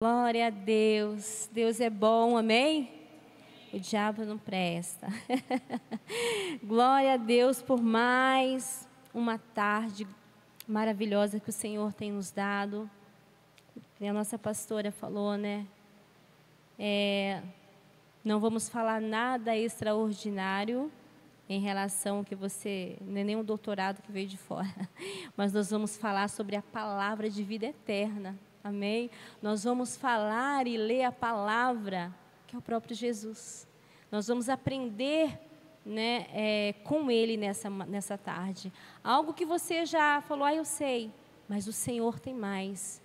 Glória a Deus. Deus é bom, amém? O diabo não presta. Glória a Deus por mais uma tarde maravilhosa que o Senhor tem nos dado. E a nossa pastora falou, né? Não vamos falar nada extraordinário em relação ao que você... Não é nenhum doutorado que veio de fora. Mas nós vamos falar sobre a palavra de vida eterna. Amém? Nós vamos falar e ler a palavra, que é o próprio Jesus. Nós vamos aprender, né, com Ele nessa tarde. Algo que você já falou, eu sei, mas o Senhor tem mais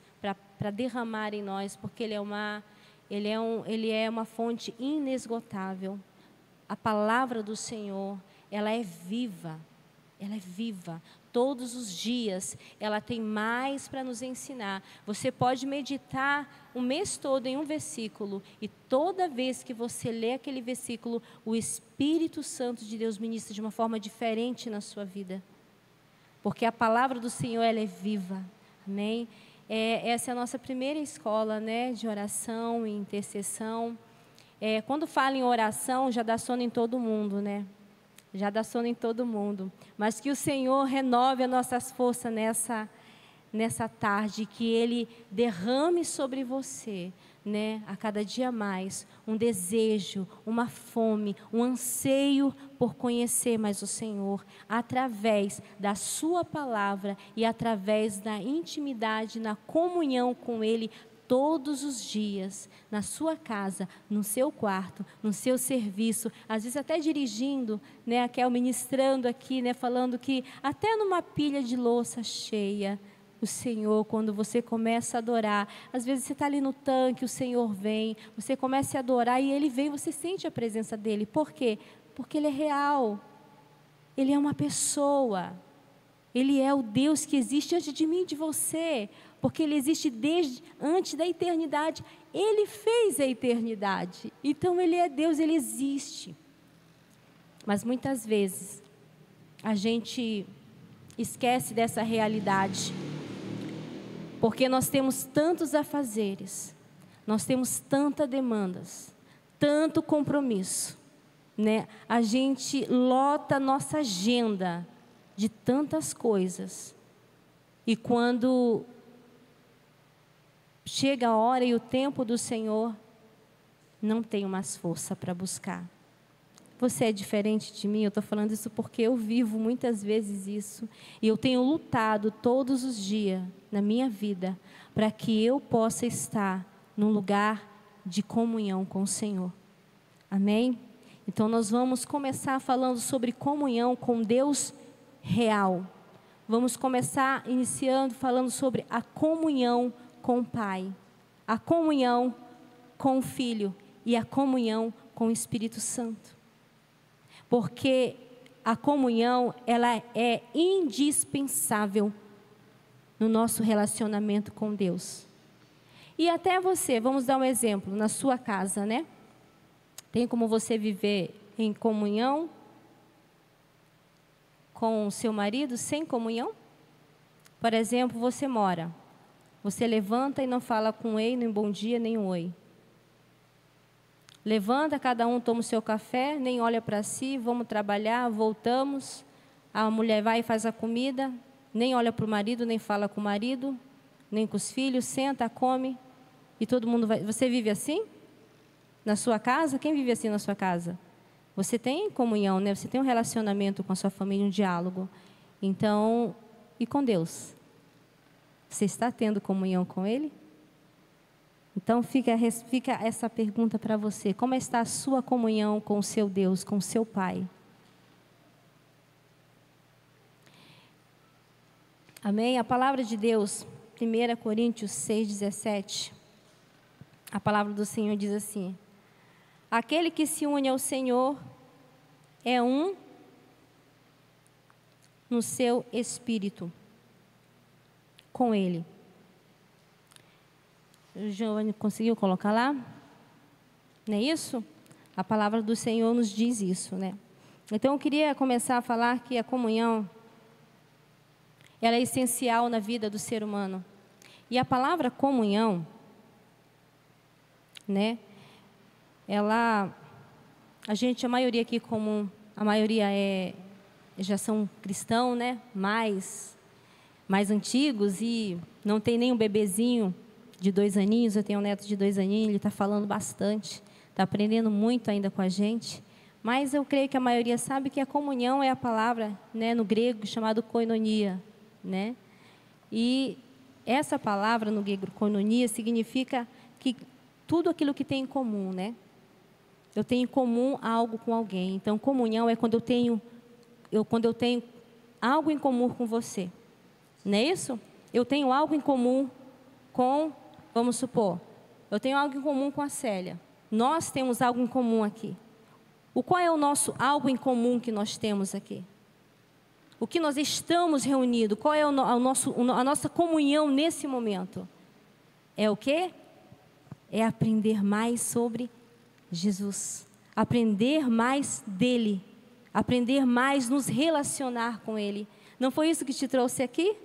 para derramar em nós, porque Ele é uma fonte inesgotável. A palavra do Senhor, ela é viva. Ela é viva. Todos os dias, ela tem mais para nos ensinar. Você pode meditar o mês todo em um versículo, e toda vez que você lê aquele versículo, o Espírito Santo de Deus ministra de uma forma diferente na sua vida. Porque a palavra do Senhor, ela é viva. Amém? Essa é a nossa primeira escola, né, de oração e intercessão. Quando fala em oração, já dá sono em todo mundo, né? Já dá sono em todo mundo, mas que o Senhor renove as nossas forças nessa tarde, que Ele derrame sobre você, né, a cada dia mais, um desejo, uma fome, um anseio por conhecer mais o Senhor, através da sua palavra e através da intimidade, na comunhão com Ele, todos os dias, na sua casa, no seu quarto, no seu serviço, às vezes até dirigindo, né, a ministrando aqui, né, falando que até numa pilha de louça cheia, o Senhor, quando você começa a adorar, às vezes você está ali no tanque, o Senhor vem, você começa a adorar e Ele vem, você sente a presença dEle. Por quê? Porque Ele é real, Ele é uma pessoa, Ele é o Deus que existe antes de mim e de você, porque Ele existe desde antes da eternidade. Ele fez a eternidade. Então Ele é Deus, Ele existe. Mas muitas vezes a gente esquece dessa realidade, porque nós temos tantos afazeres, nós temos tantas demandas, tanto compromisso, né? A gente lota a nossa agenda de tantas coisas, e quando chega a hora e o tempo do Senhor, não tenho mais força para buscar. Você é diferente de mim, eu estou falando isso porque eu vivo muitas vezes isso, e eu tenho lutado todos os dias na minha vida, para que eu possa estar num lugar de comunhão com o Senhor. Amém? Então nós vamos começar falando sobre comunhão com Deus real. Vamos começar iniciando falando sobre a comunhão com o Pai, a comunhão com o Filho e a comunhão com o Espírito Santo. Porque a comunhão, ela é indispensável no nosso relacionamento com Deus. E até você, vamos dar um exemplo, na sua casa, né? Tem como você viver em comunhão com o seu marido sem comunhão? Por exemplo, você levanta e não fala com ele, nem bom dia, nem um oi. Levanta, cada um toma o seu café, nem olha para si, vamos trabalhar, voltamos. A mulher vai e faz a comida, nem olha para o marido, nem fala com o marido, nem com os filhos, senta, come, e todo mundo vai. Você vive assim? Na sua casa? Quem vive assim na sua casa? Você tem comunhão, né? Você tem um relacionamento com a sua família, um diálogo. Então, e com Deus? Você está tendo comunhão com Ele? Então fica essa pergunta para você. Como está a sua comunhão com o seu Deus, com o seu Pai? Amém? A palavra de Deus, 1 Coríntios 6,17. A palavra do Senhor diz assim: aquele que se une ao Senhor é um no seu espírito com Ele. O Giovanni conseguiu colocar lá? Não é isso? A palavra do Senhor nos diz isso, né? Então eu queria começar a falar que a comunhão, ela é essencial na vida do ser humano. E a palavra comunhão, né? A maioria aqui, como a maioria já são cristãos, né? Mais antigos, e não tem nem um bebezinho de 2 aninhos. Eu tenho um neto de 2 aninhos, ele está falando bastante, está aprendendo muito ainda com a gente. Mas eu creio que a maioria sabe que a comunhão é a palavra, né, no grego chamado koinonia, né? E essa palavra no grego koinonia significa que tudo aquilo que tem em comum, né? Eu tenho em comum algo com alguém. Então, comunhão é quando eu tenho algo em comum com você. Não é isso? Eu tenho algo em comum vamos supor, eu tenho algo em comum com a Célia. Nós temos algo em comum aqui. Qual é o nosso algo em comum que nós temos aqui? O que nós estamos reunidos? Qual é a nossa comunhão nesse momento? É o quê? É aprender mais sobre Jesus. Aprender mais dele. Aprender mais, nos relacionar com ele. Não foi isso que te trouxe aqui?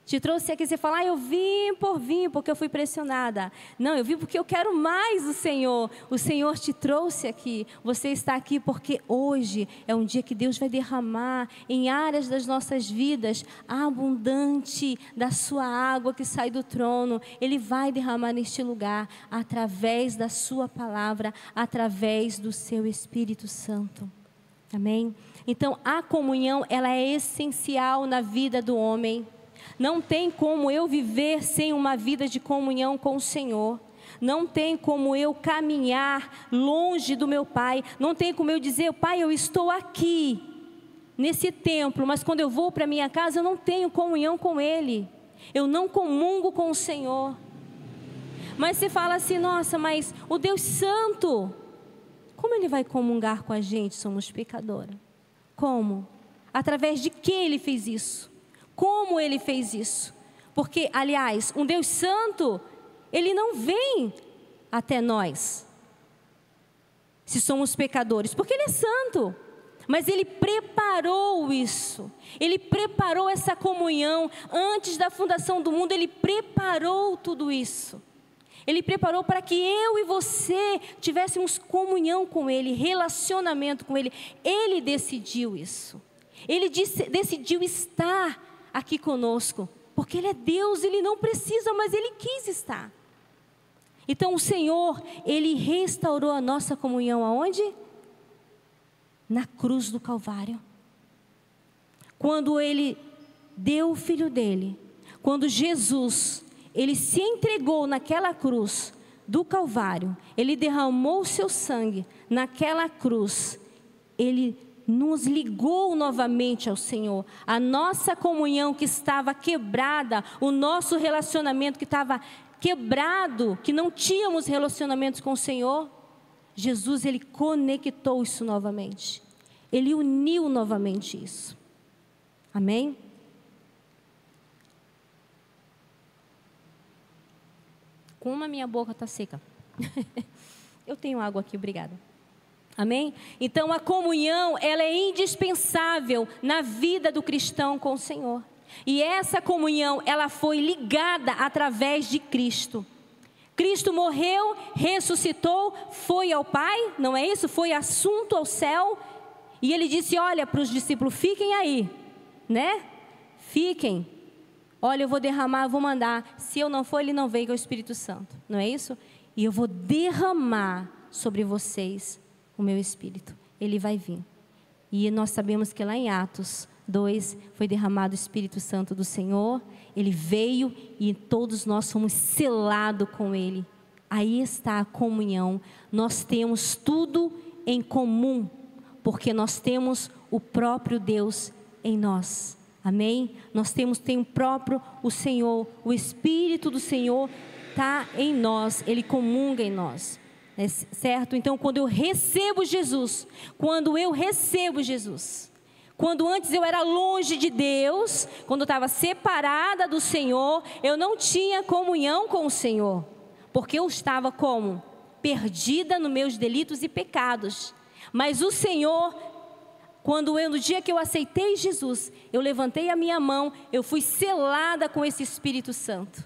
Te trouxe aqui, você fala, eu vim porque eu fui pressionada. Não, eu vim porque eu quero mais do Senhor. O Senhor te trouxe aqui. Você está aqui porque hoje é um dia que Deus vai derramar em áreas das nossas vidas a abundante da sua água que sai do trono. Ele vai derramar neste lugar através da sua palavra, através do seu Espírito Santo. Amém? Então, a comunhão, ela é essencial na vida do homem. Não tem como eu viver sem uma vida de comunhão com o Senhor. Não tem como eu caminhar longe do meu Pai. Não tem como eu dizer, Pai, eu estou aqui, nesse templo, mas quando eu vou para minha casa, eu não tenho comunhão com Ele. Eu não comungo com o Senhor. Mas você fala assim, nossa, mas o Deus Santo, como Ele vai comungar com a gente? Somos pecadores. Como? Através de que Ele fez isso? Como Ele fez isso? Porque, aliás, um Deus Santo, Ele não vem até nós, se somos pecadores, porque Ele é santo. Mas Ele preparou isso. Ele preparou essa comunhão. Antes da fundação do mundo, Ele preparou tudo isso. Ele preparou para que eu e você tivéssemos comunhão com Ele, relacionamento com Ele. Ele decidiu isso. Ele decidiu estar aqui conosco, porque Ele é Deus, Ele não precisa, mas Ele quis estar. Então o Senhor, Ele restaurou a nossa comunhão aonde? Na cruz do Calvário. Quando Ele deu o Filho dEle, quando Jesus, Ele se entregou naquela cruz do Calvário, Ele derramou o seu sangue naquela cruz, Ele nos ligou novamente ao Senhor. A nossa comunhão que estava quebrada, o nosso relacionamento que estava quebrado, que não tínhamos relacionamentos com o Senhor, Jesus, Ele conectou isso novamente. Ele uniu novamente isso. Amém? Como a minha boca está seca. Eu tenho água aqui, obrigada. Amém? Então a comunhão, ela é indispensável na vida do cristão com o Senhor. E essa comunhão, ela foi ligada através de Cristo. Cristo morreu, ressuscitou, foi ao Pai, não é isso? Foi assunto ao céu. E Ele disse, olha para os discípulos, fiquem aí, né? Fiquem. Olha, eu vou derramar, eu vou mandar. Se eu não for, Ele não vem, que é o Espírito Santo. Não é isso? E eu vou derramar sobre vocês o meu Espírito. Ele vai vir. E nós sabemos que lá em Atos 2 foi derramado o Espírito Santo do Senhor. Ele veio e todos nós fomos selados com Ele. Aí está a comunhão. Nós temos tudo em comum, porque nós temos o próprio Deus em nós. Amém? Nós temos o Senhor, o Espírito do Senhor está em nós, Ele comunga em nós. É certo? Então, quando eu recebo Jesus, quando antes eu era longe de Deus, quando eu estava separada do Senhor, eu não tinha comunhão com o Senhor, porque eu estava como? Perdida nos meus delitos e pecados. Mas o Senhor, no dia que eu aceitei Jesus, eu levantei a minha mão, eu fui selada com esse Espírito Santo.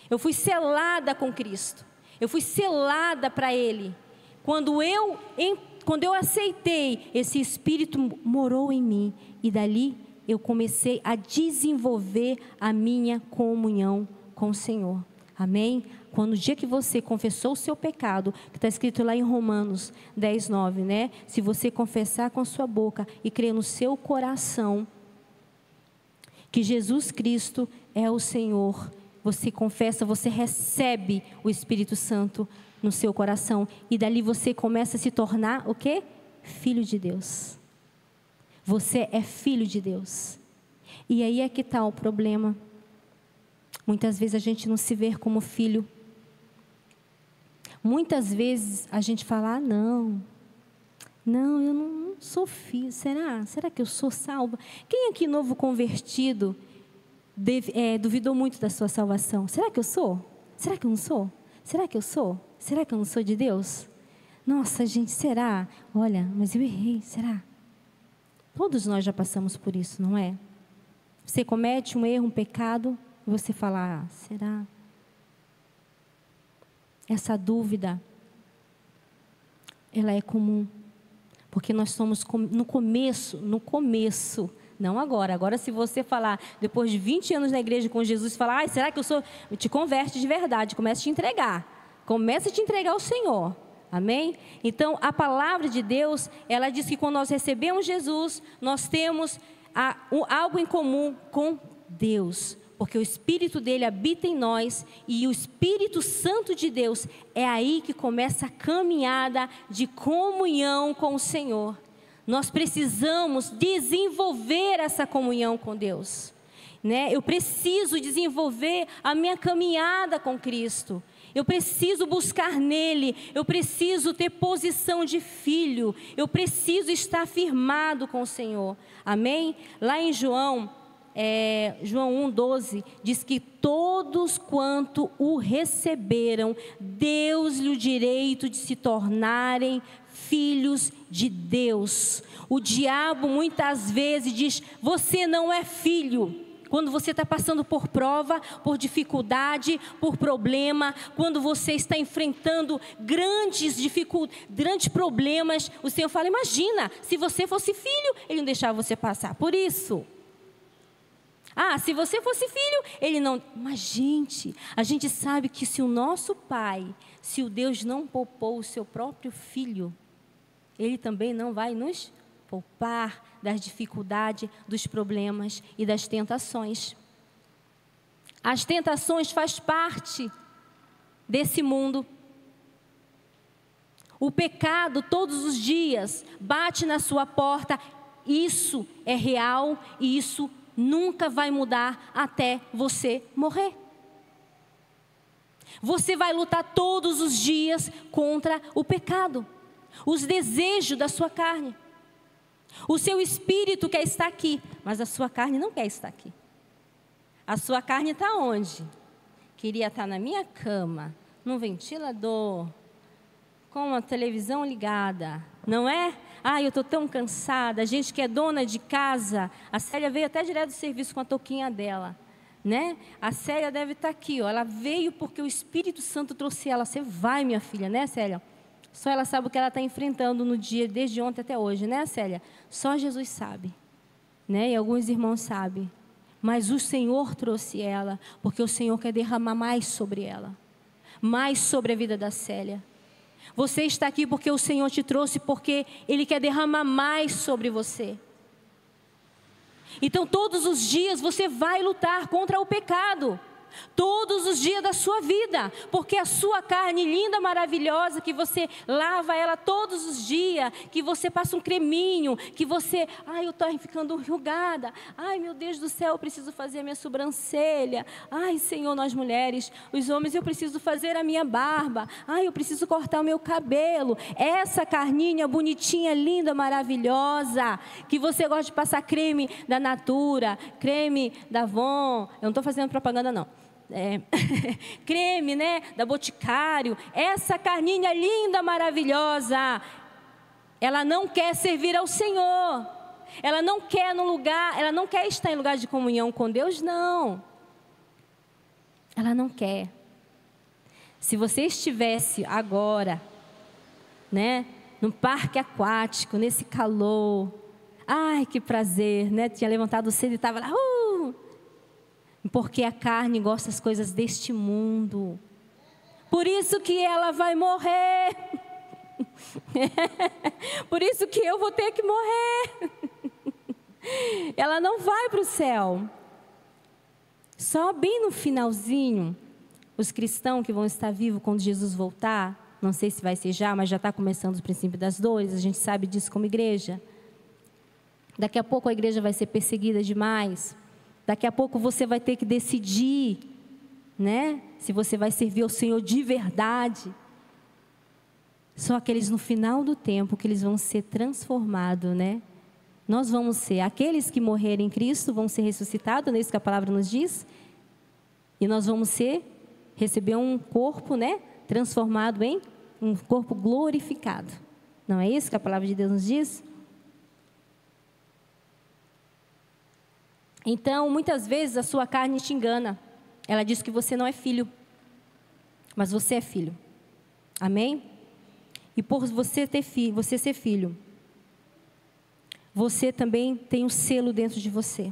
Eu fui selada com Cristo. Eu fui selada para Ele. Quando eu aceitei, esse Espírito morou em mim. E dali eu comecei a desenvolver a minha comunhão com o Senhor. Amém? Quando o dia que você confessou o seu pecado, que está escrito lá em Romanos 10, 9, né? Se você confessar com a sua boca e crer no seu coração que Jesus Cristo é o Senhor, você confessa, você recebe o Espírito Santo no seu coração. E dali você começa a se tornar o quê? Filho de Deus. Você é filho de Deus. E aí é que está o problema. Muitas vezes a gente não se vê como filho. Muitas vezes a gente fala, não, eu não sou filho. Será que eu sou salva? Quem aqui novo convertido duvidou muito da sua salvação? Será que eu sou? Será que eu não sou? Será que eu sou? Será que eu não sou de Deus? Nossa, gente, será? Olha, mas eu errei, será? Todos nós já passamos por isso, não é? Você comete um erro, um pecado, e você fala, será? Essa dúvida, ela é comum. Porque nós somos no começo, não agora. Agora, se você falar, depois de 20 anos na igreja com Jesus, falar, será que eu sou? Te converte de verdade, começa a te entregar. Começa a te entregar ao Senhor. Amém? Então, a palavra de Deus, ela diz que quando nós recebemos Jesus, nós temos algo em comum com Deus. Porque o Espírito dele habita em nós e o Espírito Santo de Deus é aí que começa a caminhada de comunhão com o Senhor. Nós precisamos desenvolver essa comunhão com Deus, né? Eu preciso desenvolver a minha caminhada com Cristo. Eu preciso buscar nele, eu preciso ter posição de filho, eu preciso estar firmado com o Senhor. Amém? Lá em João 1,12, diz que todos quanto o receberam, deu-lhe o direito de se tornarem filhos de Deus. O diabo muitas vezes diz, você não é filho. Quando você está passando por prova, por dificuldade, por problema, quando você está enfrentando grandes problemas, o Senhor fala, imagina, se você fosse filho, Ele não deixava você passar por isso. Se você fosse filho, Ele não... Mas, gente, a gente sabe que se o nosso Pai, se o Deus não poupou o seu próprio Filho, Ele também não vai nos poupar das dificuldades, dos problemas e das tentações. As tentações fazem parte desse mundo. O pecado todos os dias bate na sua porta. Isso é real e isso nunca vai mudar até você morrer. Você vai lutar todos os dias contra o pecado, os desejos da sua carne. O seu espírito quer estar aqui, mas a sua carne não quer estar aqui. A sua carne está onde? Queria estar na minha cama, num ventilador, com a televisão ligada, não é? Eu estou tão cansada. A gente que é dona de casa, a Célia veio até direto do serviço com a touquinha dela, né? A Célia deve estar aqui, ó. Ela veio porque o Espírito Santo trouxe ela. Você vai, minha filha, né, Célia? Só ela sabe o que ela está enfrentando no dia, desde ontem até hoje, né, Célia? Só Jesus sabe, né? E alguns irmãos sabem. Mas o Senhor trouxe ela, porque o Senhor quer derramar mais sobre ela, mais sobre a vida da Célia. Você está aqui porque o Senhor te trouxe, porque Ele quer derramar mais sobre você. Então, todos os dias você vai lutar contra o pecado. Todos os dias da sua vida, porque a sua carne linda, maravilhosa, que você lava ela todos os dias, que você passa um creminho, que você, eu estou ficando enrugada, meu Deus do céu, eu preciso fazer a minha sobrancelha, Senhor, nós mulheres, os homens, eu preciso fazer a minha barba, eu preciso cortar o meu cabelo, essa carninha bonitinha, linda, maravilhosa, que você gosta de passar creme da Natura, creme da Avon, eu não estou fazendo propaganda não, creme, né, da Boticário, essa carninha linda, maravilhosa, ela não quer servir ao Senhor, ela não quer ela não quer estar em lugar de comunhão com Deus, não, ela não quer. Se você estivesse agora, né, num parque aquático, nesse calor, ai, que prazer, né? Tinha levantado cedo e estava lá, porque a carne gosta das coisas deste mundo. Por isso que ela vai morrer. Por isso que eu vou ter que morrer. Ela não vai para o céu. Só bem no finalzinho, os cristãos que vão estar vivos quando Jesus voltar, não sei se vai ser já, mas já está começando os princípios das dores, a gente sabe disso como igreja. Daqui a pouco a igreja vai ser perseguida demais. Daqui a pouco você vai ter que decidir, né? Se você vai servir ao Senhor de verdade. Só aqueles no final do tempo que eles vão ser transformados, né? Nós vamos ser, aqueles que morrerem em Cristo vão ser ressuscitados, não é isso que a palavra nos diz? E nós vamos receber um corpo, né? Transformado em um corpo glorificado. Não é isso que a palavra de Deus nos diz? Então, muitas vezes a sua carne te engana. Ela diz que você não é filho, mas você é filho. Amém? E por você ser filho, você também tem um selo dentro de você,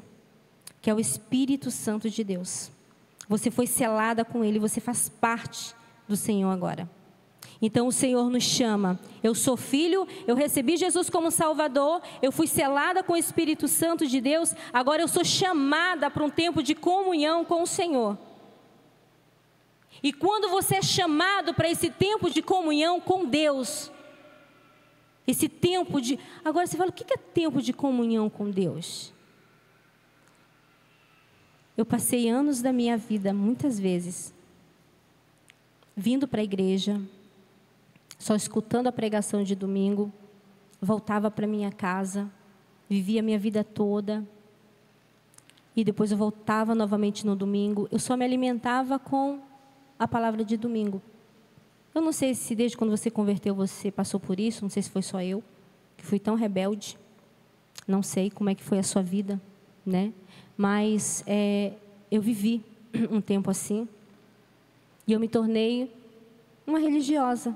que é o Espírito Santo de Deus. Você foi selada com Ele, você faz parte do Senhor agora. Então o Senhor nos chama, eu sou filho, eu recebi Jesus como Salvador, eu fui selada com o Espírito Santo de Deus, agora eu sou chamada para um tempo de comunhão com o Senhor. E quando você é chamado para esse tempo de comunhão com Deus, esse tempo de... Agora você fala, o que é tempo de comunhão com Deus? Eu passei anos da minha vida, muitas vezes, vindo para a igreja, só escutando a pregação de domingo, voltava para minha casa, vivia a minha vida toda, e depois eu voltava novamente no domingo. Eu só me alimentava com a palavra de domingo. Eu não sei se desde quando você converteu você passou por isso, não sei se foi só eu, que fui tão rebelde, não sei como é que foi a sua vida, né? Mas eu vivi um tempo assim, e eu me tornei uma religiosa.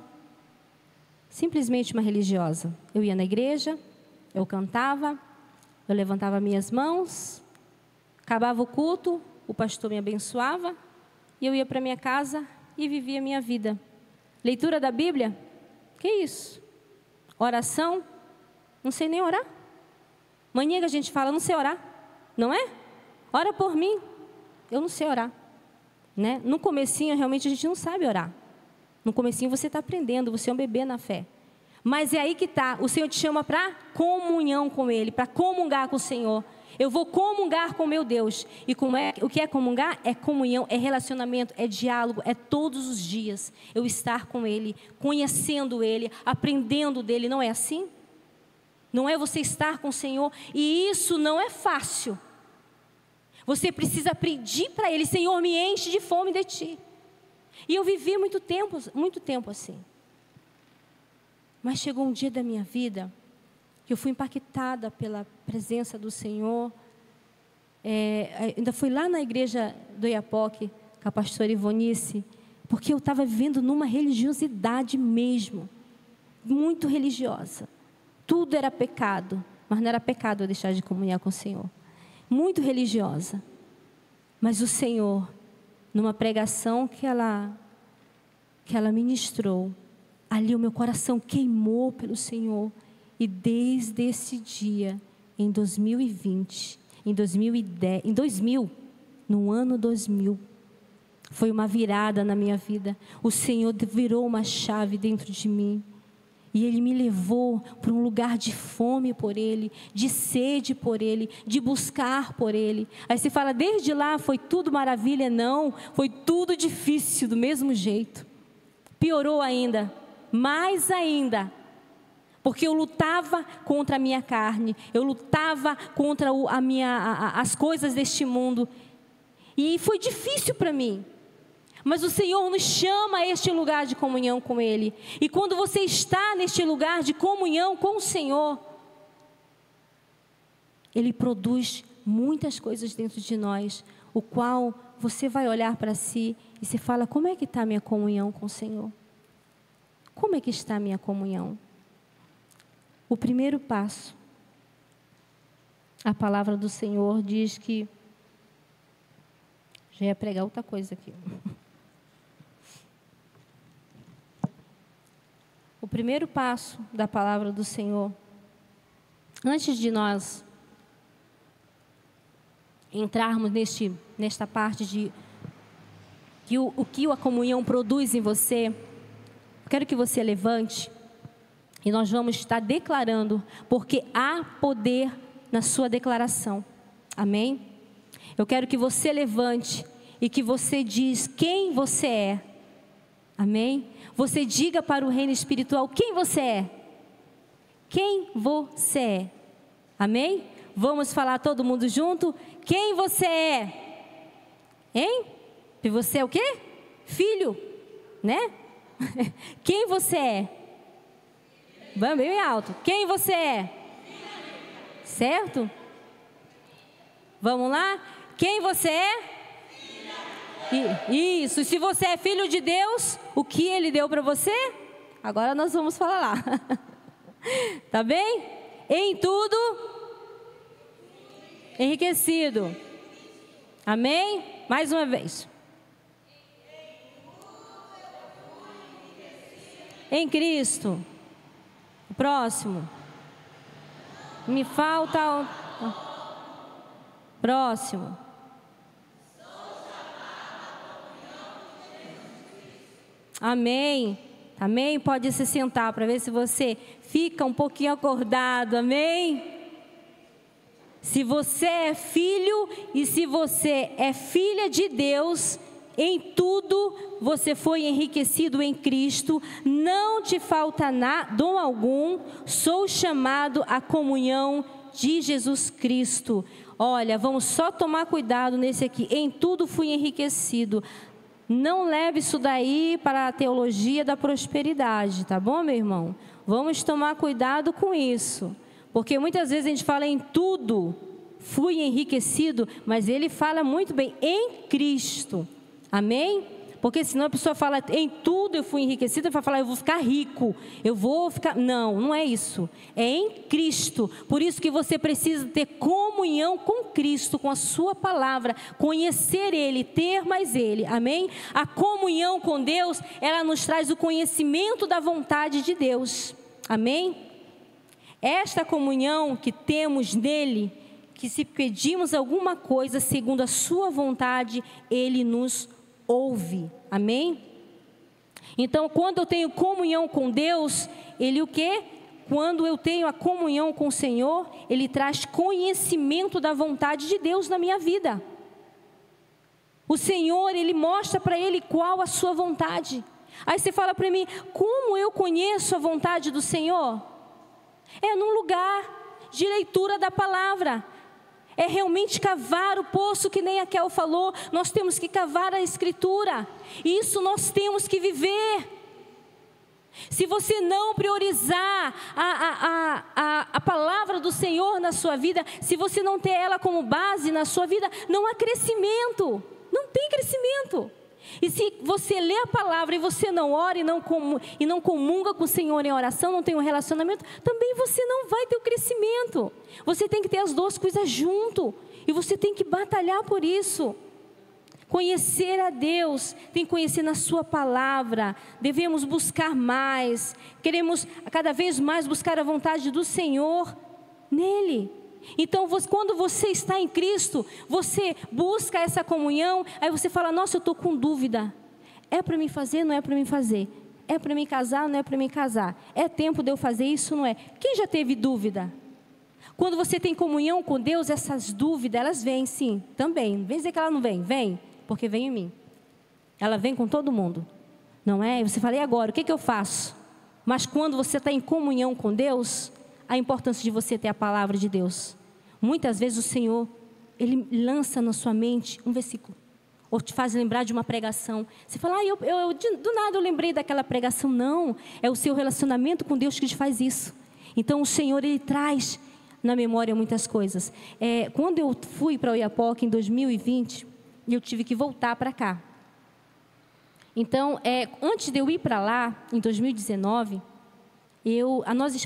Simplesmente uma religiosa. Eu ia na igreja, eu cantava, eu levantava minhas mãos, acabava o culto, o pastor me abençoava, e eu ia para minha casa e vivia a minha vida. Leitura da Bíblia? Que isso? Oração? Não sei nem orar. Mania que a gente fala, não sei orar, não é? Ora por mim. Eu não sei orar, né? No comecinho, realmente, a gente não sabe orar. No comecinho você está aprendendo, você é um bebê na fé. Mas é aí que está, o Senhor te chama para comunhão com Ele, para comungar com o Senhor. Eu vou comungar com meu Deus. E o que é comungar? É comunhão, é relacionamento, é diálogo, é todos os dias eu estar com Ele, conhecendo Ele, aprendendo dEle, não é assim? Não é você estar com o Senhor, e isso não é fácil. Você precisa pedir para Ele, Senhor, me enche de fome de Ti. E eu vivi muito tempo assim. Mas chegou um dia da minha vida que eu fui impactada pela presença do Senhor. Ainda fui lá na igreja do Iapoque, com a pastora Ivonice, porque eu estava vivendo numa religiosidade mesmo, muito religiosa. Tudo era pecado, mas não era pecado eu deixar de comunhar com o Senhor. Muito religiosa. Mas o Senhor, numa pregação que ela ministrou, ali o meu coração queimou pelo Senhor. E desde esse dia, em 2020, no ano 2000, foi uma virada na minha vida. O Senhor virou uma chave dentro de mim. E Ele me levou para um lugar de fome por Ele, de sede por Ele, de buscar por Ele. Aí você fala, desde lá foi tudo maravilha? Não, foi tudo difícil do mesmo jeito. Piorou ainda, mais ainda. Porque eu lutava contra a minha carne, eu lutava contra as coisas deste mundo. E foi difícil para mim. Mas o Senhor nos chama a este lugar de comunhão com Ele. E quando você está neste lugar de comunhão com o Senhor, Ele produz muitas coisas dentro de nós, o qual você vai olhar para si e você fala, como é que está a minha comunhão com o Senhor? Como é que está a minha comunhão? O primeiro passo, a palavra do Senhor diz que... Já ia pregar outra coisa aqui. O primeiro passo da palavra do Senhor, antes de nós entrarmos nesta parte de o que a comunhão produz em você, quero que você levante e nós vamos estar declarando, porque há poder na sua declaração. Amém? Eu quero que você levante e que você diz quem você é. Amém? Você diga para o reino espiritual quem você é. Quem você é. Amém? Vamos falar todo mundo junto? Quem você é? Hein? E você é o quê? Filho, né? Quem você é? Vamos bem alto. Quem você é? Certo? Vamos lá? Quem você é? Isso. E se você é filho de Deus, o que Ele deu para você? Agora nós vamos falar lá. Tá bem? Em tudo enriquecido. Amém? Mais uma vez. Em Cristo. O próximo. Me falta próximo. Amém. Amém? Pode se sentar para ver se você fica um pouquinho acordado. Amém? Se você é filho e se você é filha de Deus, em tudo você foi enriquecido em Cristo, não te falta dom algum, sou chamado à comunhão de Jesus Cristo. Olha, vamos só tomar cuidado nesse aqui, em tudo fui enriquecido. Não leve isso daí para a teologia da prosperidade, tá bom, meu irmão? Vamos tomar cuidado com isso, porque muitas vezes a gente fala em tudo fui enriquecido, mas ele fala muito bem em Cristo. Amém? Porque senão a pessoa fala, em tudo eu fui enriquecido, ela vai falar, eu vou ficar rico, eu vou ficar... Não, não é isso. É em Cristo. Por isso que você precisa ter comunhão com Cristo, com a sua palavra, conhecer Ele, ter mais Ele. Amém? A comunhão com Deus, ela nos traz o conhecimento da vontade de Deus. Amém? Esta comunhão que temos nele, que se pedimos alguma coisa segundo a sua vontade, Ele nos ouve. Amém? Então, quando eu tenho comunhão com Deus, Ele o quê? Quando eu tenho a comunhão com o Senhor, Ele traz conhecimento da vontade de Deus na minha vida. O Senhor, Ele mostra para Ele qual a sua vontade. Aí você fala para mim, como eu conheço a vontade do Senhor? É num lugar de leitura da palavra. É realmente cavar o poço que nem a Kel falou. Nós temos que cavar a Escritura. Isso nós temos que viver. Se você não priorizar a palavra do Senhor na sua vida, se você não ter ela como base na sua vida, não há crescimento. Não tem crescimento. E se você lê a palavra e você não ora e não comunga com o Senhor em oração, não tem um relacionamento, também você não vai ter o crescimento. Você tem que ter as duas coisas junto. E você tem que batalhar por isso. Conhecer a Deus, tem que conhecer na sua palavra. Devemos buscar mais. Queremos cada vez mais buscar a vontade do Senhor nele. Então, quando você está em Cristo, você busca essa comunhão, aí você fala, nossa, eu estou com dúvida. É para mim fazer, não é para mim fazer? É para mim casar, não é para mim casar? É tempo de eu fazer isso, não é? Quem já teve dúvida? Quando você tem comunhão com Deus, essas dúvidas, elas vêm sim, também. Vem dizer que ela não vem, vem, porque vem em mim. Ela vem com todo mundo, não é? Você fala, e agora, o que eu faço? Mas quando você está em comunhão com Deus, a importância de você ter a palavra de Deus. Muitas vezes o Senhor, Ele lança na sua mente um versículo, ou te faz lembrar de uma pregação. Você fala, do nada eu lembrei daquela pregação. Não, é o seu relacionamento com Deus que te faz isso. Então o Senhor, Ele traz na memória muitas coisas. Quando eu fui para Oiapoque em 2020, e eu tive que voltar para cá. Então, antes de eu ir para lá, em 2019,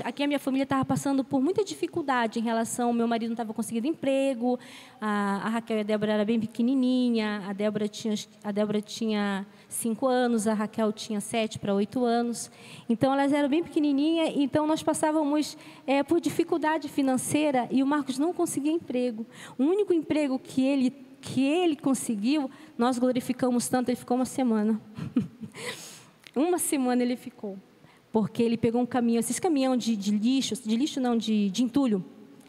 aqui a minha família estava passando por muita dificuldade em relação, meu marido não estava conseguindo emprego, a Raquel e a Débora eram bem pequenininha, a Débora tinha 5 anos, a Raquel tinha 7 para 8 anos, então elas eram bem pequenininhas, então nós passávamos por dificuldade financeira e o Marcos não conseguia emprego. O único emprego que ele conseguiu, nós glorificamos tanto, ele ficou uma semana. Uma semana ele ficou. Porque ele pegou um caminhão, esses caminhão de entulho.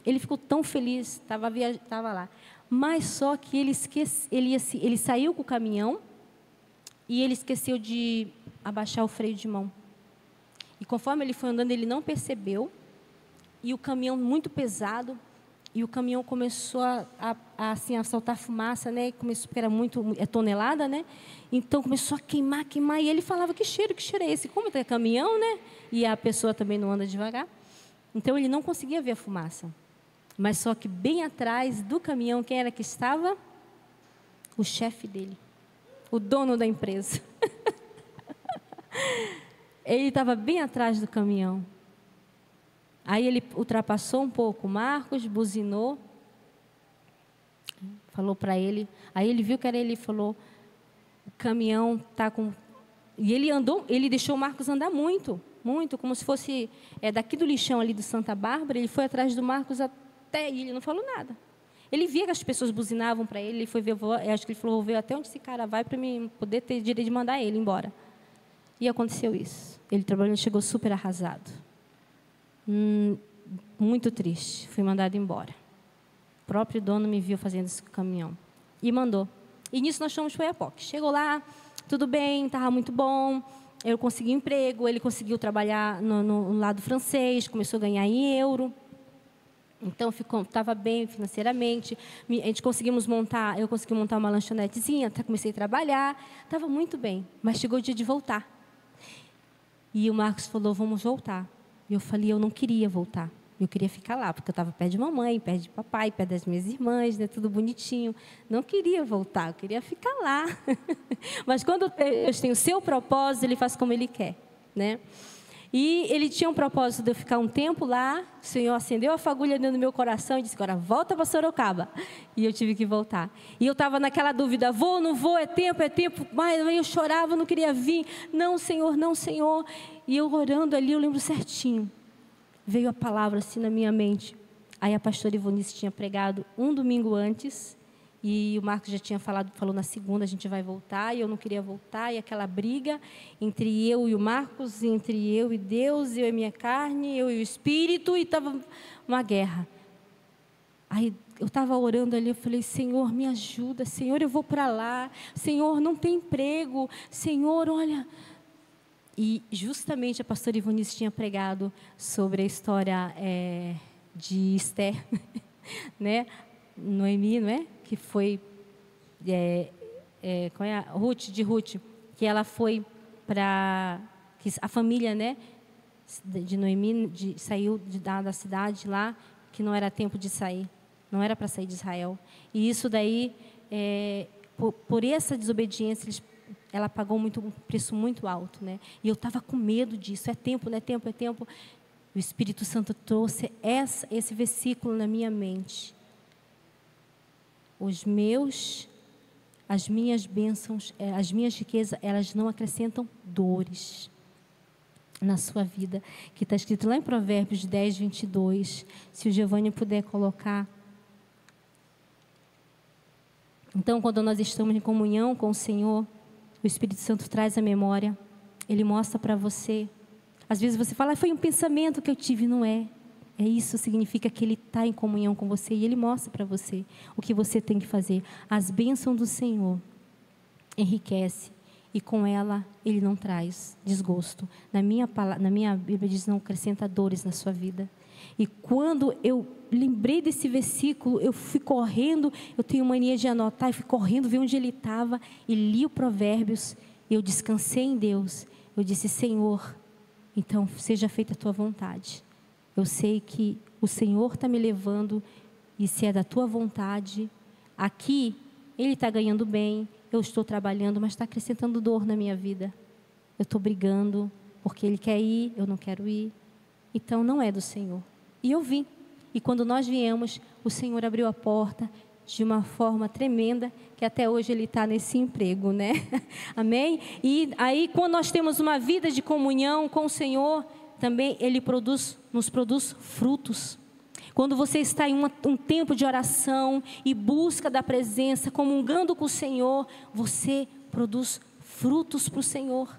Ele ficou tão feliz, estava lá. Mas só que ele saiu com o caminhão e ele esqueceu de abaixar o freio de mão. E conforme ele foi andando, ele não percebeu. E o caminhão muito pesado, e o caminhão começou a soltar fumaça, né? Começou, porque era tonelada, né? Então começou a queimar, e ele falava, que cheiro é esse? Como é caminhão, né? E a pessoa também não anda devagar. Então ele não conseguia ver a fumaça. Mas só que bem atrás do caminhão, quem era que estava? O chefe dele, o dono da empresa. Ele estava bem atrás do caminhão. Aí ele ultrapassou um pouco o Marcos, buzinou, falou para ele. Aí ele viu que era ele e falou, o caminhão está com... E ele deixou o Marcos andar muito, como se fosse daqui do lixão ali do Santa Bárbara, ele foi atrás do Marcos até, e ele não falou nada. Ele via que as pessoas buzinavam para ele, ele foi ver, acho que ele falou, vou ver até onde esse cara vai para mim poder ter direito de mandar ele embora. E aconteceu isso. Ele trabalhou, chegou super arrasado. Muito triste, fui mandado embora. O próprio dono me viu fazendo esse caminhão e mandou. E nisso nós fomos para o Oiapoque. Chegou lá, tudo bem, estava muito bom. Eu consegui emprego, ele conseguiu trabalhar no lado francês, começou a ganhar em euro. Então estava bem financeiramente. Eu consegui montar uma lanchonetezinha, comecei a trabalhar, estava muito bem. Mas chegou o dia de voltar. E o Marcos falou, vamos voltar. E eu falei, eu não queria voltar. Eu queria ficar lá, porque eu estava perto de mamãe, perto de papai, perto das minhas irmãs, né, tudo bonitinho. Não queria voltar, eu queria ficar lá. Mas quando Deus tem o seu propósito, Ele faz como Ele quer, né? E Ele tinha um propósito de eu ficar um tempo lá. O Senhor acendeu a fagulha dentro do meu coração e disse, agora volta para Sorocaba. E eu tive que voltar. E eu estava naquela dúvida, vou, não vou, é tempo. Mas eu chorava, não queria vir. Não, Senhor, não, Senhor. E eu orando ali, eu lembro certinho. Veio a palavra assim na minha mente. Aí a pastora Ivonice tinha pregado um domingo antes. E o Marcos já tinha falou na segunda, a gente vai voltar. E eu não queria voltar. E aquela briga entre eu e o Marcos, entre eu e Deus, eu e minha carne, eu e o Espírito. E estava uma guerra. Aí eu estava orando ali, eu falei, Senhor, me ajuda. Senhor, eu vou para lá. Senhor, não tem emprego. Senhor, olha... E justamente a pastora Ivonice tinha pregado sobre a história de Esther, né? Noemi, não é? Que foi Ruth, que ela foi para... A família, né, de Noemi saiu da cidade lá, que não era tempo de sair, não era para sair de Israel. E isso daí, por essa desobediência, ela pagou um preço muito alto, né? E eu estava com medo disso. É tempo, não é tempo, é tempo. O Espírito Santo trouxe esse versículo na minha mente. As minhas bênçãos, as minhas riquezas, elas não acrescentam dores na sua vida. Que está escrito lá em Provérbios 10, 22. Se o Giovanni puder colocar. Então, quando nós estamos em comunhão com o Senhor, o Espírito Santo traz a memória, Ele mostra para você. Às vezes você fala, foi um pensamento que eu tive, não é. Isso significa que Ele está em comunhão com você e Ele mostra para você o que você tem que fazer. As bênçãos do Senhor enriquece e com ela Ele não traz desgosto. Na minha Bíblia diz, não acrescenta dores na sua vida. E quando eu lembrei desse versículo, eu fui correndo, eu tenho mania de anotar, eu fui correndo, vi onde ele estava e li o Provérbios, eu descansei em Deus, eu disse, Senhor, então seja feita a tua vontade. Eu sei que o Senhor está me levando e se é da tua vontade, aqui ele está ganhando bem, eu estou trabalhando, mas está acrescentando dor na minha vida. Eu estou brigando porque ele quer ir, eu não quero ir. Então não é do Senhor. E eu vim. E quando nós viemos, o Senhor abriu a porta de uma forma tremenda, que até hoje ele está nesse emprego, né? Amém? E aí, quando nós temos uma vida de comunhão com o Senhor, também ele nos produz frutos. Quando você está em um tempo de oração e busca da presença, comungando com o Senhor, você produz frutos para o Senhor.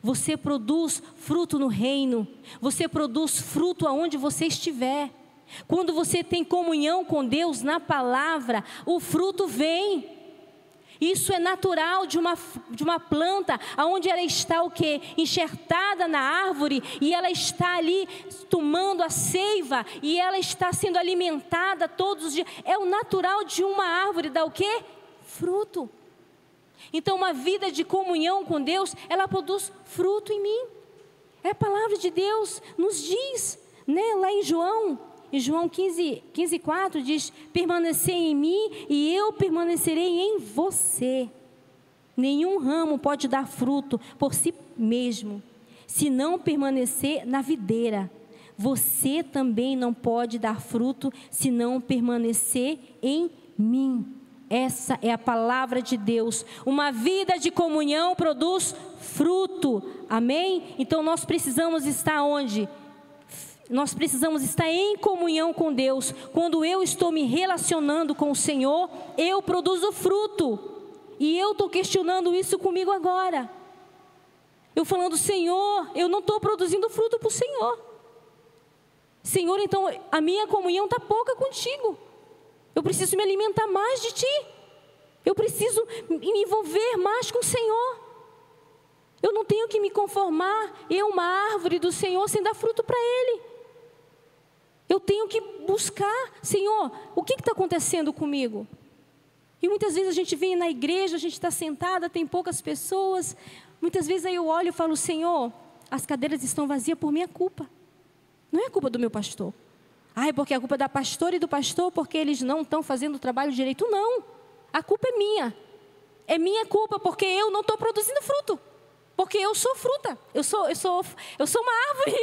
Você produz fruto no reino. Você produz fruto aonde você estiver. Quando você tem comunhão com Deus na palavra, o fruto vem. Isso é natural de uma planta, onde ela está o quê? Enxertada na árvore, e ela está ali tomando a seiva, e ela está sendo alimentada todos os dias. É o natural de uma árvore, dá o quê? Fruto. Então uma vida de comunhão com Deus, ela produz fruto em mim. É a palavra de Deus, nos diz, né? Lá em João 15:4 diz: permanecer em mim e eu permanecerei em você. Nenhum ramo pode dar fruto por si mesmo, se não permanecer na videira. Você também não pode dar fruto se não permanecer em mim. Essa é a palavra de Deus. Uma vida de comunhão produz fruto. Amém? Então nós precisamos estar onde? Nós precisamos estar em comunhão com Deus. Quando eu estou me relacionando com o Senhor, eu produzo fruto. E eu estou questionando isso comigo agora. Eu falando: Senhor, eu não estou produzindo fruto para o Senhor. Senhor, então a minha comunhão está pouca contigo. Eu preciso me alimentar mais de Ti. Eu preciso me envolver mais com o Senhor. Eu não tenho que me conformar, uma árvore do Senhor, sem dar fruto para Ele. Eu tenho que buscar: Senhor, o que está acontecendo comigo? E muitas vezes a gente vem na igreja, a gente está sentada, tem poucas pessoas. Muitas vezes aí eu olho e falo: Senhor, as cadeiras estão vazias por minha culpa. Não é culpa do meu pastor. É porque a culpa é da pastora e do pastor, porque eles não estão fazendo o trabalho direito. Não, a culpa é minha. É minha culpa, porque eu não estou produzindo fruto. Porque eu sou fruta, eu sou uma árvore,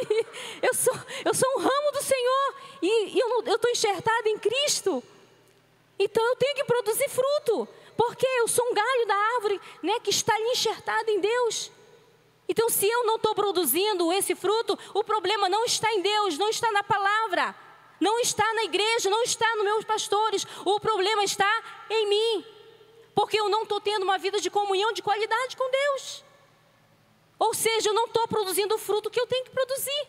eu sou um ramo do Senhor, e eu estou enxertada em Cristo. Então eu tenho que produzir fruto, porque eu sou um galho da árvore, né, que está ali enxertada em Deus. Então se eu não estou produzindo esse fruto, o problema não está em Deus, não está na palavra, não está na igreja, não está nos meus pastores. O problema está em mim, porque eu não estou tendo uma vida de comunhão de qualidade com Deus. Ou seja, eu não estou produzindo o fruto que eu tenho que produzir.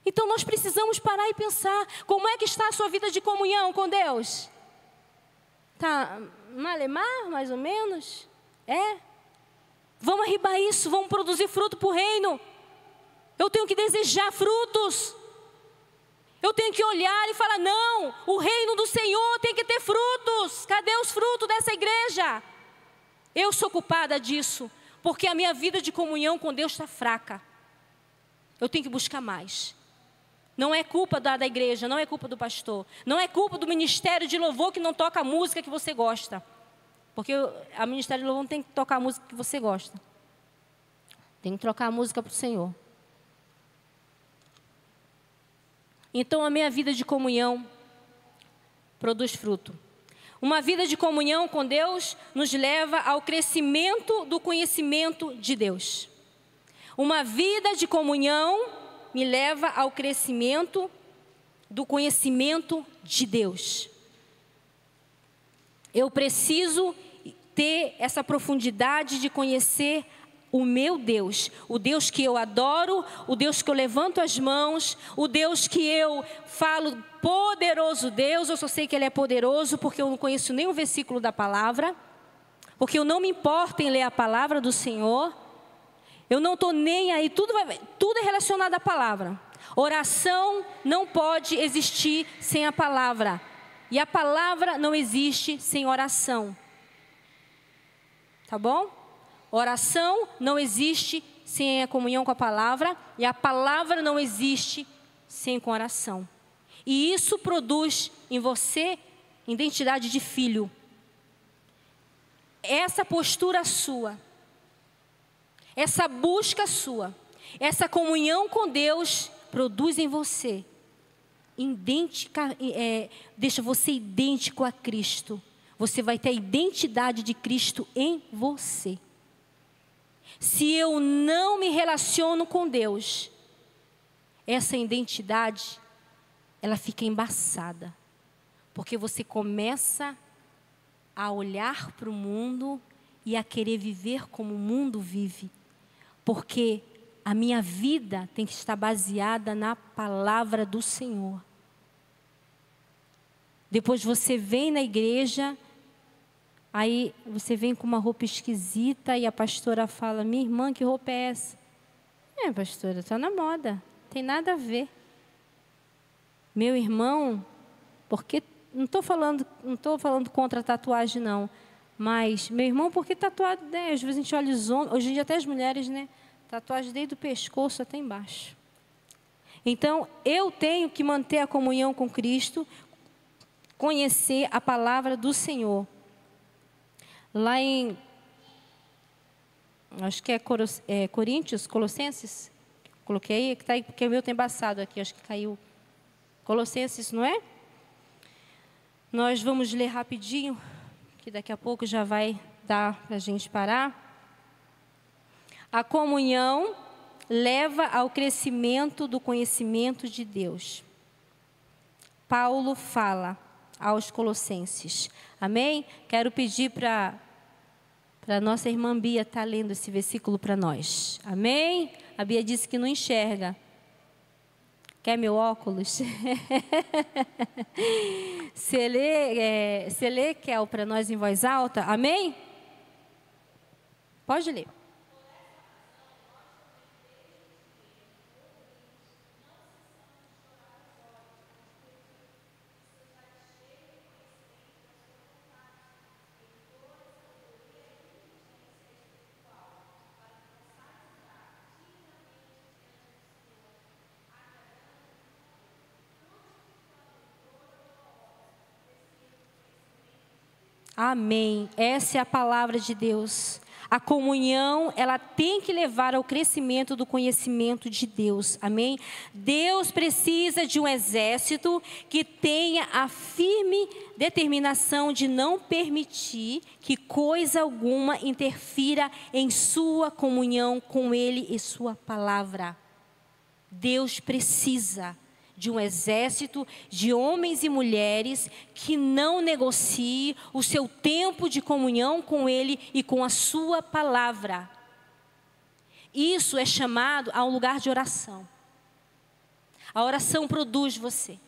Então nós precisamos parar e pensar: como é que está a sua vida de comunhão com Deus? Está malemar, mais ou menos? Vamos arribar isso, vamos produzir fruto para o reino. Eu tenho que desejar frutos. Eu tenho que olhar e falar: não, o reino do Senhor tem que ter frutos. Cadê os frutos dessa igreja? Eu sou culpada disso, porque a minha vida de comunhão com Deus está fraca. Eu tenho que buscar mais. Não é culpa da igreja, não é culpa do pastor, não é culpa do ministério de louvor que não toca a música que você gosta. Porque a ministério de louvor não tem que tocar a música que você gosta. Tem que trocar a música para o Senhor. Então a minha vida de comunhão produz fruto. Uma vida de comunhão com Deus nos leva ao crescimento do conhecimento de Deus. Uma vida de comunhão me leva ao crescimento do conhecimento de Deus. Eu preciso ter essa profundidade de conhecer o meu Deus, o Deus que eu adoro, o Deus que eu levanto as mãos, o Deus que eu falo: poderoso Deus. Eu só sei que Ele é poderoso porque eu não conheço nenhum versículo da palavra, porque eu não me importo em ler a palavra do Senhor. Eu não estou nem aí, tudo é relacionado à palavra. Oração não pode existir sem a palavra, e a palavra não existe sem oração. Tá bom? Oração não existe sem a comunhão com a palavra, e a palavra não existe sem com oração. E isso produz em você identidade de filho. Essa postura sua, essa busca sua, essa comunhão com Deus produz em você, deixa você idêntico a Cristo. Você vai ter a identidade de Cristo em você. Se eu não me relaciono com Deus, essa identidade, ela fica embaçada. Porque você começa a olhar para o mundo e a querer viver como o mundo vive. Porque a minha vida tem que estar baseada na palavra do Senhor. Depois você vem na igreja, aí você vem com uma roupa esquisita e a pastora fala: minha irmã, que roupa é essa? Pastora, está na moda, tem nada a ver. Meu irmão, porque não estou falando contra a tatuagem não, mas meu irmão, porque tatuado, né? Às vezes a gente olha os homens, hoje em dia até as mulheres, né? Tatuagem desde o pescoço até embaixo. Então, eu tenho que manter a comunhão com Cristo, conhecer a palavra do Senhor. Lá em, acho que é Coríntios, Colossenses, coloquei aí, que está aí, porque o meu tem embaçado aqui, acho que caiu. Colossenses, não é? Nós vamos ler rapidinho, que daqui a pouco já vai dar para a gente parar. A comunhão leva ao crescimento do conhecimento de Deus. Paulo fala aos Colossenses. Amém? Quero pedir para a nossa irmã Bia estar lendo esse versículo para nós. Amém? A Bia disse que não enxerga. Quer meu óculos? Você lê, Kel, para nós em voz alta? Amém? Pode ler. Amém. Essa é a palavra de Deus. A comunhão, ela tem que levar ao crescimento do conhecimento de Deus. Amém? Deus precisa de um exército que tenha a firme determinação de não permitir que coisa alguma interfira em sua comunhão com Ele e sua palavra. Deus precisa de um exército de homens e mulheres que não negocie o seu tempo de comunhão com Ele e com a sua palavra. Isso é chamado a um lugar de oração. A oração produz você,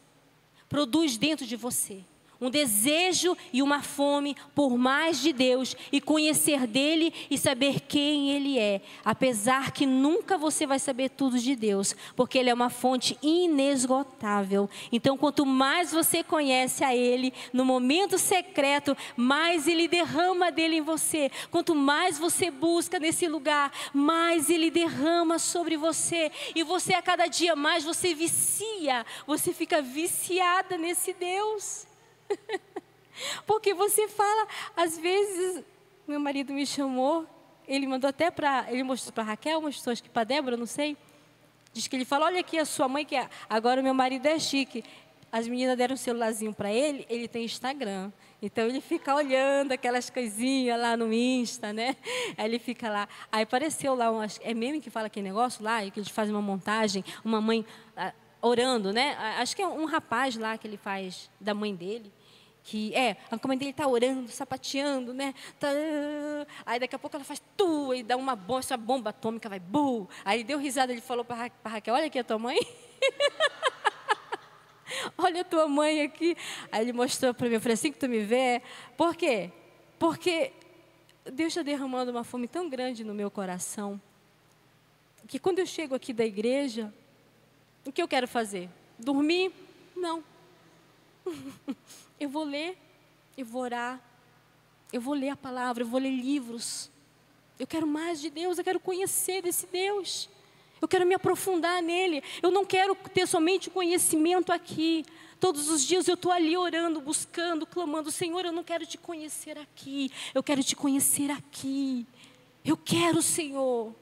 produz dentro de você um desejo e uma fome por mais de Deus e conhecer dele e saber quem ele é. Apesar que nunca você vai saber tudo de Deus, porque ele é uma fonte inesgotável. Então, quanto mais você conhece a ele, no momento secreto, mais ele derrama dele em você. Quanto mais você busca nesse lugar, mais ele derrama sobre você. E você, a cada dia mais, você vicia, você fica viciada nesse Deus. Porque você fala, às vezes, meu marido me chamou, ele mandou até ele mostrou para Raquel, mostrou acho que para Débora, não sei. Diz que ele falou: olha aqui a sua mãe, agora o meu marido é chique. As meninas deram um celularzinho para ele tem Instagram. Então ele fica olhando aquelas coisinhas lá no Insta, né? Aí ele fica lá. Aí apareceu lá, é meme que fala aquele negócio lá, que eles fazem uma montagem, uma mãe orando, né? Acho que é um rapaz lá que ele faz da mãe dele. Que a mãe dele está orando, sapateando, né? Aí daqui a pouco ela faz e dá uma bomba, essa bomba atômica vai bu. Aí deu risada, ele falou para Raquel: olha aqui a tua mãe. Olha a tua mãe aqui. Aí ele mostrou para mim, eu falei: assim que tu me vê. Por quê? Porque Deus está derramando uma fome tão grande no meu coração, que quando eu chego aqui da igreja, o que eu quero fazer? Dormir? Não. Eu vou ler, eu vou orar, eu vou ler a palavra, eu vou ler livros. Eu quero mais de Deus, eu quero conhecer desse Deus. Eu quero me aprofundar nele. Eu não quero ter somente conhecimento aqui. Todos os dias eu estou ali orando, buscando, clamando: Senhor, eu não quero te conhecer aqui, eu quero te conhecer aqui. Eu quero, Senhor.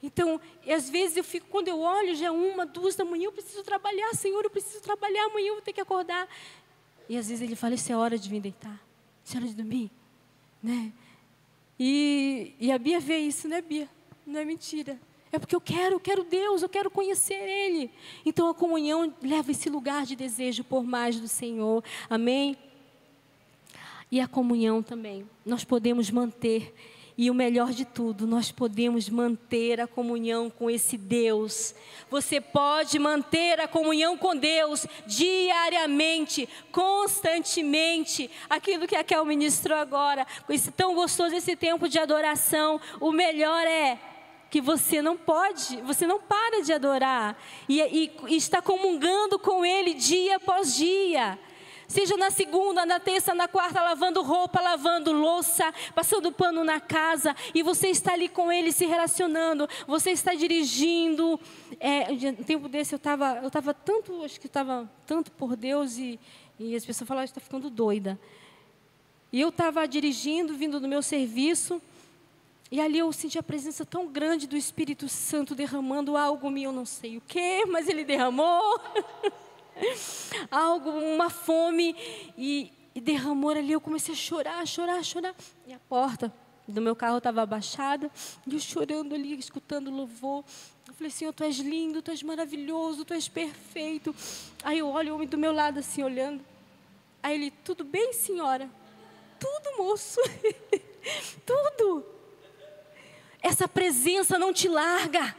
Então, às vezes eu fico, quando eu olho, já é 1, 2 da manhã, eu preciso trabalhar, Senhor, eu preciso trabalhar, amanhã eu vou ter que acordar. E às vezes Ele fala: isso é hora de vir deitar, isso é hora de dormir, né? E a Bia vê isso, né, Bia? Não é mentira. É porque eu quero Deus, eu quero conhecer Ele. Então a comunhão leva esse lugar de desejo por mais do Senhor. Amém? E a comunhão também, nós podemos manter. E o melhor de tudo, nós podemos manter a comunhão com esse Deus. Você pode manter a comunhão com Deus diariamente, constantemente. Aquilo que a Kel ministrou agora, com esse tão gostoso, esse tempo de adoração. O melhor é que você não para de adorar. E está comungando com Ele dia após dia. Seja na segunda, na terça, na quarta, lavando roupa, lavando louça, passando pano na casa, e você está ali com Ele se relacionando, você está dirigindo. Um tempo desse eu estava tanto, acho que estava tanto por Deus, e as pessoas falavam: está ficando doida. E eu estava dirigindo, vindo do meu serviço, e ali eu senti a presença tão grande do Espírito Santo derramando algo em mim, eu não sei o que, mas Ele derramou. Algo, uma fome, e derramou ali. Eu comecei a chorar. E a porta do meu carro estava abaixada, e eu chorando ali, escutando louvor. Eu falei: Senhor, Tu és lindo, Tu és maravilhoso, Tu és perfeito. Aí eu olho o homem do meu lado assim, olhando. Aí ele: tudo bem, senhora? Tudo, moço. Tudo. Essa presença não te larga.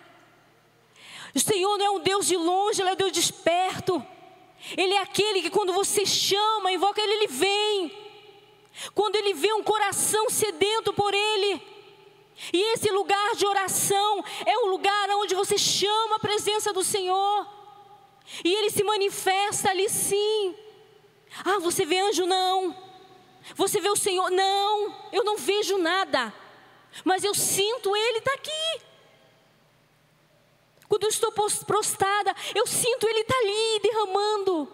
O Senhor não é um Deus de longe, Ele é um Deus de perto. Ele é aquele que quando você chama, invoca Ele, Ele vem. Quando Ele vê um coração sedento por Ele. E esse lugar de oração é o lugar onde você chama a presença do Senhor. E Ele se manifesta ali, sim. Ah, você vê anjo? Não. Você vê o Senhor? Não, eu não vejo nada. Mas eu sinto Ele está aqui. Quando eu estou prostrada, eu sinto Ele está ali derramando.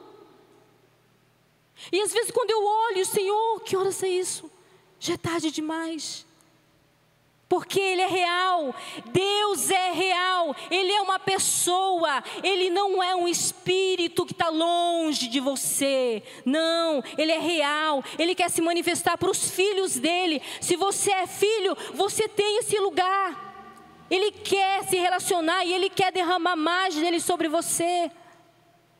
E às vezes quando eu olho: Senhor, que horas é isso? Já é tarde demais. Porque Ele é real, Deus é real, Ele é uma pessoa, Ele não é um espírito que está longe de você. Não, Ele é real, Ele quer se manifestar para os filhos dEle. Se você é filho, você tem esse lugar. Ele quer se relacionar e Ele quer derramar mais dEle sobre você.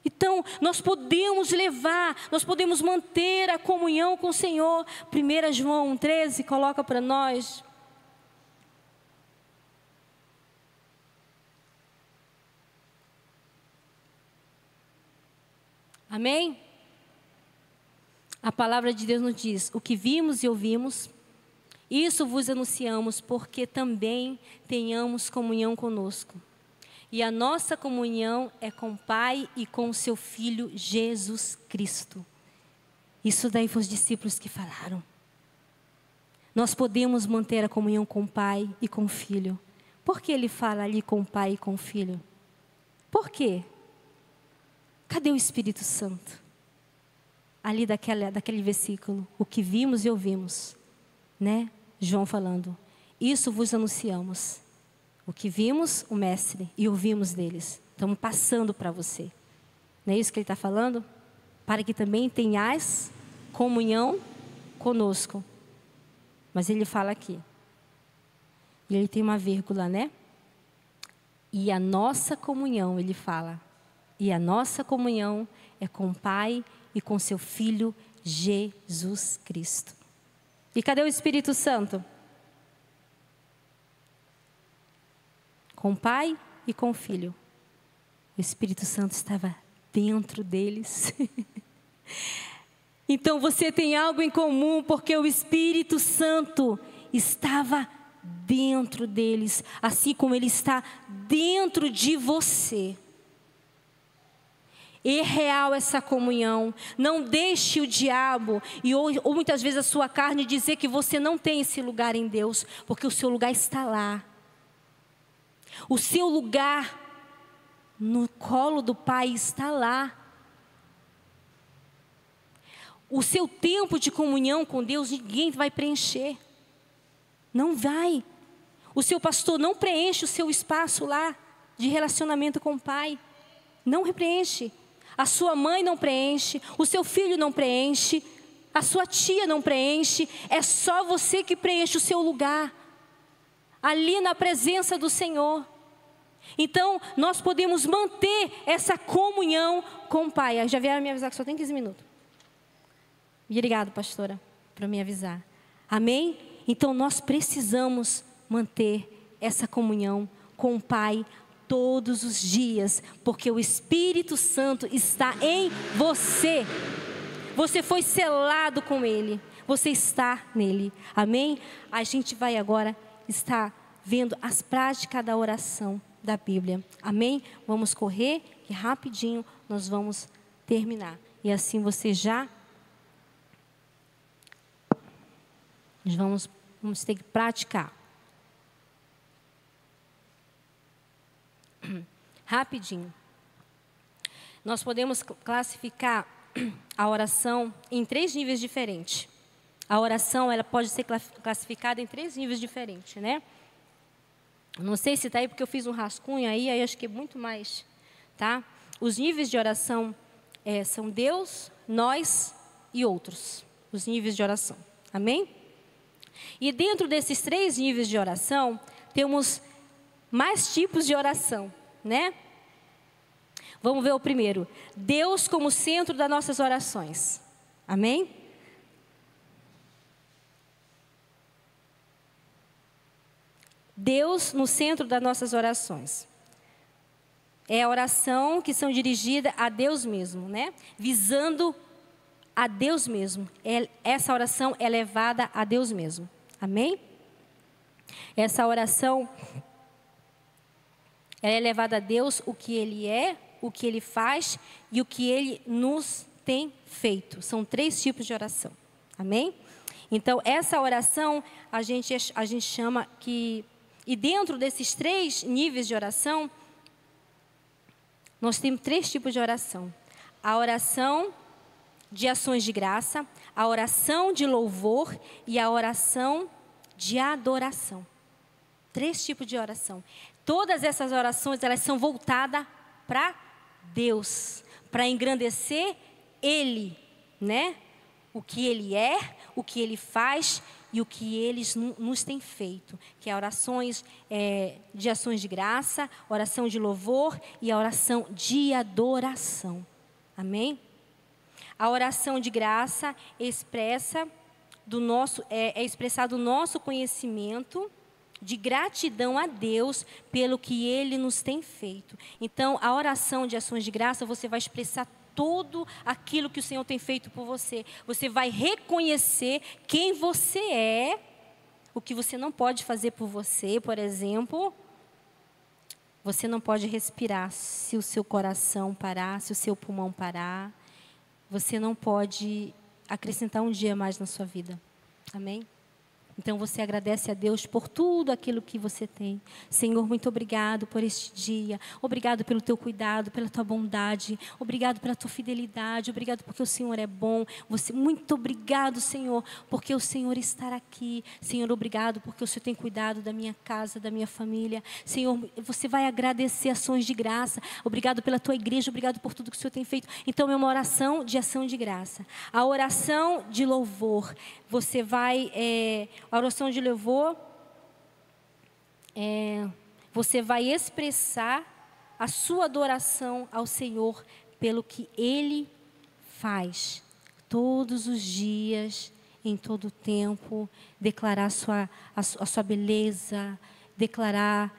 Então, nós podemos levar, nós podemos manter a comunhão com o Senhor. 1 João 1,13, coloca para nós. Amém? A palavra de Deus nos diz: o que vimos e ouvimos, isso vos anunciamos, porque também tenhamos comunhão conosco. E a nossa comunhão é com o Pai e com o seu Filho Jesus Cristo. Isso daí foi os discípulos que falaram. Nós podemos manter a comunhão com o Pai e com o Filho. Por que ele fala ali com o Pai e com o Filho? Por quê? Cadê o Espírito Santo? Ali daquele versículo, o que vimos e ouvimos, né? João falando, isso vos anunciamos. O que vimos, o Mestre, e ouvimos deles. Estamos passando para você. Não é isso que ele está falando? Para que também tenhais comunhão conosco. Mas ele fala aqui. E ele tem uma vírgula, né? E a nossa comunhão, ele fala. E a nossa comunhão é com o Pai e com seu Filho Jesus Cristo. E cadê o Espírito Santo? Com o Pai e com o Filho. O Espírito Santo estava dentro deles. Então você tem algo em comum, porque o Espírito Santo estava dentro deles, assim como Ele está dentro de você. É real essa comunhão. Não deixe o diabo ou muitas vezes a sua carne dizer que você não tem esse lugar em Deus, porque o seu lugar está lá. O seu lugar no colo do Pai está lá. O seu tempo de comunhão com Deus, ninguém vai preencher. Não vai. O seu pastor não preenche o seu espaço lá de relacionamento com o Pai. Não preenche. A sua mãe não preenche. O seu filho não preenche. A sua tia não preenche. É só você que preenche o seu lugar ali na presença do Senhor. Então, nós podemos manter essa comunhão com o Pai. Já vieram me avisar que só tem 15 minutos. Obrigado, pastora, por me avisar. Amém? Então, nós precisamos manter essa comunhão com o Pai todos os dias, porque o Espírito Santo está em você. Você foi selado com Ele. Você está nele. Amém? A gente vai agora estar vendo as práticas da oração da Bíblia. Amém? Vamos correr, que rapidinho nós vamos terminar. E assim você vamos ter que praticar. Rapidinho. Nós podemos classificar a oração em 3 níveis diferentes. A oração, ela pode ser classificada em 3 níveis diferentes, né? Não sei se está aí, porque eu fiz um rascunho aí acho que é muito mais, tá? Os níveis de oração são Deus, nós e outros. Os níveis de oração. Amém? E dentro desses 3 níveis de oração, temos mais tipos de oração, né? Vamos ver o primeiro. Deus como centro das nossas orações. Amém? Deus no centro das nossas orações. É a oração que são dirigidas a Deus mesmo, né? Visando a Deus mesmo. Essa oração é levada a Deus mesmo. Amém? Essa oração é levada a Deus o que Ele é, o que Ele faz e o que Ele nos tem feito. São 3 tipos de oração. Amém? Então, essa oração a gente chama que... E dentro desses 3 níveis de oração, nós temos 3 tipos de oração. A oração de ações de graça, a oração de louvor e a oração de adoração. 3 tipos de oração. Todas essas orações, elas são voltadas para Deus, para engrandecer Ele, né? O que Ele é, o que Ele faz e o que Ele nos tem feito. Que é orações de ações de graça, oração de louvor e a oração de adoração. Amém? A oração de graça expressado o nosso conhecimento de gratidão a Deus pelo que Ele nos tem feito. Então, a oração de ações de graça, você vai expressar tudo aquilo que o Senhor tem feito por você. Você vai reconhecer quem você é, o que você não pode fazer por você. Por exemplo, você não pode respirar se o seu coração parar, se o seu pulmão parar. Você não pode acrescentar um dia mais na sua vida. Amém? Então você agradece a Deus por tudo aquilo que você tem. Senhor, muito obrigado por este dia. Obrigado pelo teu cuidado, pela tua bondade. Obrigado pela tua fidelidade. Obrigado porque o Senhor é bom. Muito obrigado, Senhor, porque o Senhor está aqui. Senhor, obrigado porque o Senhor tem cuidado da minha casa, da minha família. Senhor, você vai agradecer ações de graça. Obrigado pela tua igreja. Obrigado por tudo que o Senhor tem feito. Então é uma oração de ação de graça. A oração de louvor. Você vai... A oração de louvor, você vai expressar a sua adoração ao Senhor pelo que Ele faz. Todos os dias, em todo o tempo, declarar a sua beleza, declarar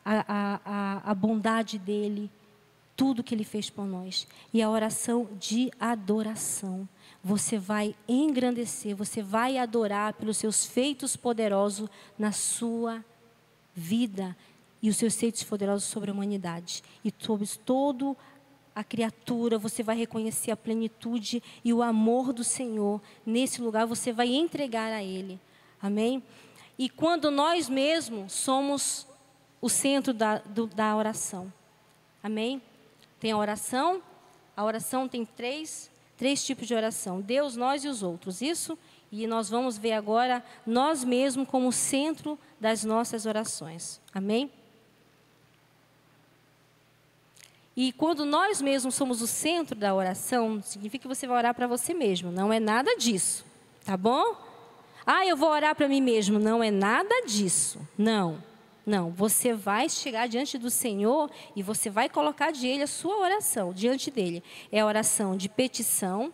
a bondade dEle, tudo que Ele fez por nós. E a oração de adoração. Você vai engrandecer, você vai adorar pelos seus feitos poderosos na sua vida e os seus feitos poderosos sobre a humanidade. E sobre toda a criatura, você vai reconhecer a plenitude e o amor do Senhor. Nesse lugar, você vai entregar a Ele. Amém? E quando nós mesmos somos o centro da oração. Amém? Tem a oração tem 3 tipos de oração: Deus, nós e os outros. Isso, e nós vamos ver agora nós mesmos como centro das nossas orações. Amém? E quando nós mesmos somos o centro da oração, significa que você vai orar para você mesmo. Não é nada disso, tá bom? Ah, eu vou orar para mim mesmo. Não é nada disso. Não, não. Você vai chegar diante do Senhor e você vai colocar diante dele a sua oração, diante dele. É a oração de petição,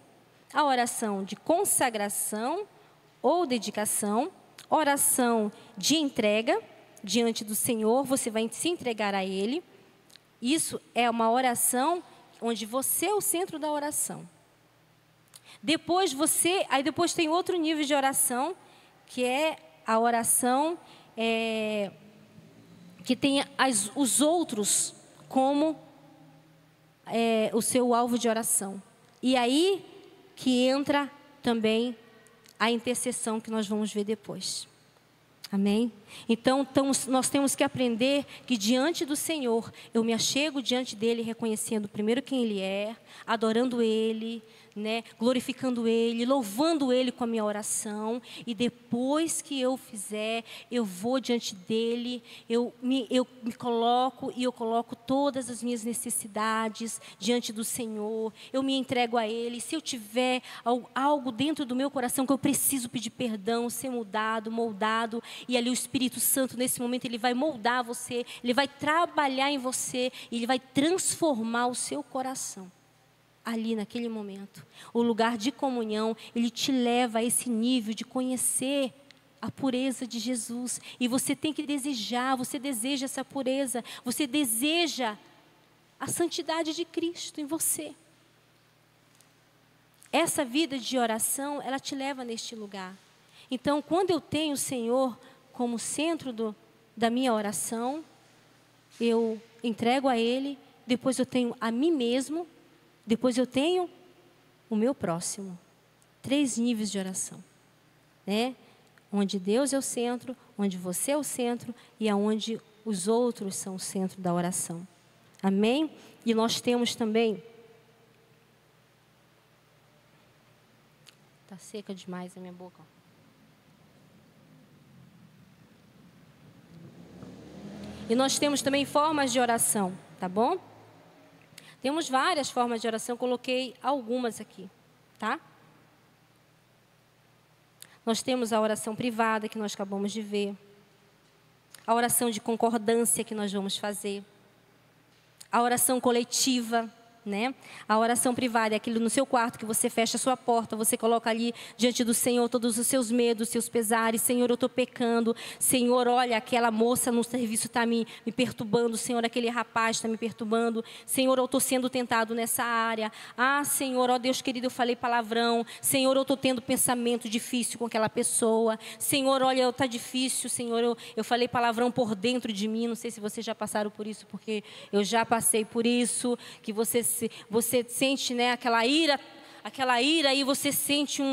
a oração de consagração ou dedicação, oração de entrega diante do Senhor, você vai se entregar a ele. Isso é uma oração onde você é o centro da oração. Depois tem outro nível de oração, que é a oração que tem os outros como o seu alvo de oração. E aí que entra também a intercessão, que nós vamos ver depois. Amém? Então, nós temos que aprender que diante do Senhor, eu me achego diante dele, reconhecendo primeiro quem ele é, adorando ele, né, glorificando ele, louvando ele com a minha oração. E depois que eu fizer, eu vou diante dele, eu me coloco, e eu coloco todas as minhas necessidades diante do Senhor. Eu me entrego a ele. Se eu tiver algo dentro do meu coração que eu preciso pedir perdão, ser mudado, moldado, e ali o Espírito Santo, nesse momento, ele vai moldar você, ele vai trabalhar em você, e ele vai transformar o seu coração. Ali naquele momento, o lugar de comunhão, ele te leva a esse nível de conhecer a pureza de Jesus. E você tem que desejar, você deseja essa pureza, você deseja a santidade de Cristo em você. Essa vida de oração, ela te leva neste lugar. Então, quando eu tenho o Senhor como centro da minha oração, eu entrego a Ele, depois eu tenho a mim mesmo, depois eu tenho o meu próximo. 3 níveis de oração, né? Onde Deus é o centro, onde você é o centro e aonde os outros são o centro da oração. Amém? E nós temos também... Está seca demais a minha boca. E nós temos também formas de oração, tá bom? Temos várias formas de oração, coloquei algumas aqui, tá? Nós temos a oração privada, que nós acabamos de ver. A oração de concordância, que nós vamos fazer. A oração coletiva, né? A oração privada é aquilo no seu quarto, que você fecha a sua porta, você coloca ali diante do Senhor todos os seus medos, seus pesares. Senhor, eu estou pecando. Senhor, olha, aquela moça no serviço está me perturbando. Senhor, aquele rapaz está me perturbando. Senhor, eu estou sendo tentado nessa área. Ah, Senhor, ó Deus querido, eu falei palavrão. Senhor, eu estou tendo pensamento difícil com aquela pessoa. Senhor, olha, está difícil. Senhor, eu falei palavrão por dentro de mim. Não sei se vocês já passaram por isso, porque eu já passei por isso. Que você sente, né, aquela ira, e você sente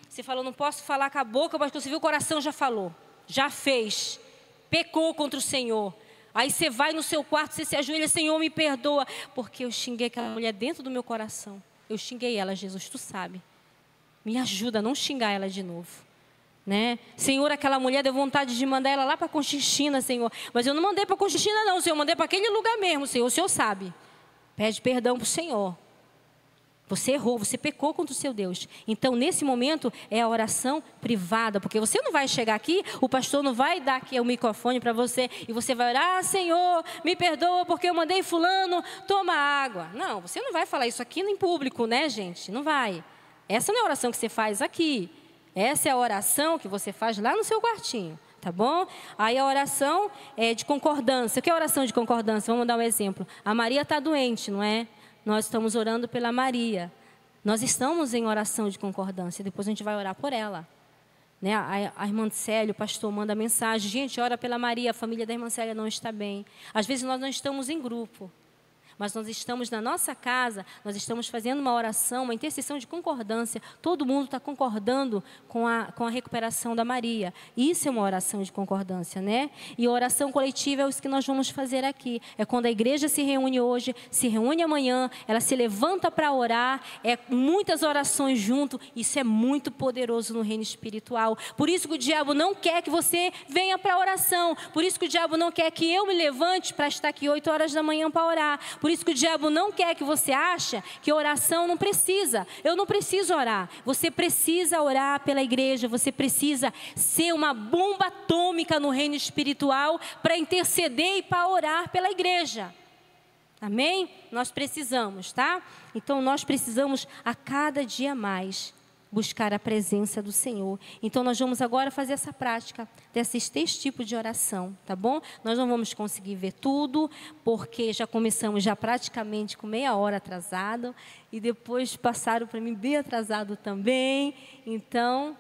você falou, não posso falar com a boca, mas quando você viu o coração já falou, já fez, pecou contra o Senhor. Aí você vai no seu quarto, você se ajoelha, Senhor, me perdoa, porque eu xinguei aquela mulher dentro do meu coração. Eu xinguei ela, Jesus, tu sabe. Me ajuda a não xingar ela de novo. Né? Senhor, aquela mulher deu vontade de mandar ela lá para Conchinchina, Senhor. Mas eu não mandei para Conchinchina não, Senhor, eu mandei para aquele lugar mesmo, Senhor, o Senhor sabe. Pede perdão para o Senhor. Você errou, você pecou contra o seu Deus. Então, nesse momento, é a oração privada. Porque você não vai chegar aqui, o pastor não vai dar aqui o microfone para você. E você vai orar, Senhor, me perdoa porque eu mandei fulano, toma água. Não, você não vai falar isso aqui em público, né, gente? Não vai. Essa não é a oração que você faz aqui. Essa é a oração que você faz lá no seu quartinho. Tá bom? Aí a oração é de concordância. O que é a oração de concordância? Vamos dar um exemplo. A Maria está doente, não é? Nós estamos orando pela Maria. Nós estamos em oração de concordância. Depois a gente vai orar por ela. Né? A irmã Célia, o pastor, manda mensagem. Gente, ora pela Maria, a família da irmã Célia não está bem. Às vezes nós não estamos em grupo. Mas nós estamos na nossa casa, nós estamos fazendo uma oração, uma intercessão de concordância. Todo mundo está concordando com a recuperação da Maria. Isso é uma oração de concordância, né? E a oração coletiva é isso que nós vamos fazer aqui. É quando a igreja se reúne hoje, se reúne amanhã, ela se levanta para orar, muitas orações junto. Isso é muito poderoso no reino espiritual. Por isso que o diabo não quer que você venha para a oração. Por isso que o diabo não quer que eu me levante para estar aqui 8 horas da manhã para orar. Por isso que o diabo não quer que você ache que oração não precisa. Eu não preciso orar. Você precisa orar pela igreja. Você precisa ser uma bomba atômica no reino espiritual para interceder e para orar pela igreja. Amém? Nós precisamos, tá? Então nós precisamos a cada dia mais buscar a presença do Senhor. Então nós vamos agora fazer essa prática desses 3 tipos de oração, tá bom? Nós não vamos conseguir ver tudo, porque já começamos já praticamente com meia hora atrasado, e depois passaram para mim bem atrasado também. Então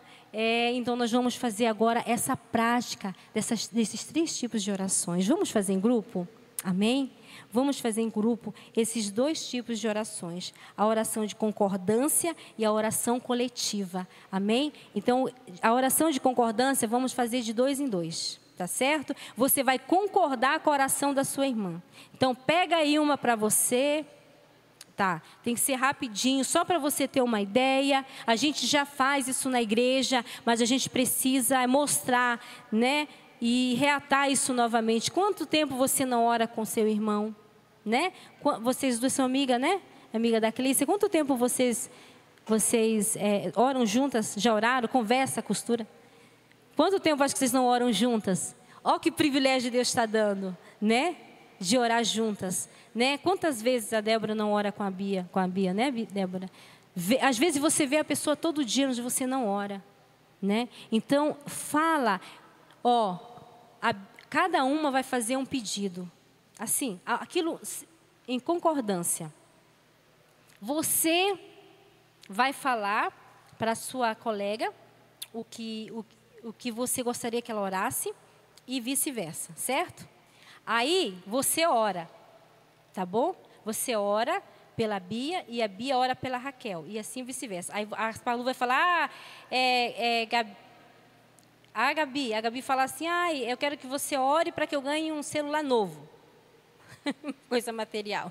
nós vamos fazer agora essa prática desses 3 tipos de orações. Vamos fazer em grupo? Amém? Vamos fazer em grupo esses 2 tipos de orações. A oração de concordância e a oração coletiva. Amém? Então, a oração de concordância vamos fazer de 2 em 2. Tá certo? Você vai concordar com a oração da sua irmã. Então, pega aí uma para você. Tá, tem que ser rapidinho, só para você ter uma ideia. A gente já faz isso na igreja, mas a gente precisa mostrar, né? E reatar isso novamente. Quanto tempo você não ora com seu irmão, né? Vocês duas são amigas, né? Amiga da Clícia. Quanto tempo vocês oram juntas? Já oraram? Conversa, costura? Quanto tempo acho que vocês não oram juntas? Olha que privilégio Deus está dando, né? De orar juntas, né? Quantas vezes a Débora não ora com a Bia, né, Débora? Às vezes você vê a pessoa todo dia, mas você não ora, né? Então, fala, cada uma vai fazer um pedido, assim, aquilo em concordância. Você vai falar para a sua colega o que você gostaria que ela orasse e vice-versa, certo? Aí você ora, tá bom? Você ora pela Bia e a Bia ora pela Raquel e assim vice-versa. Aí a Palu vai falar, Gabi, a Gabi fala assim, eu quero que você ore para que eu ganhe um celular novo. Coisa material.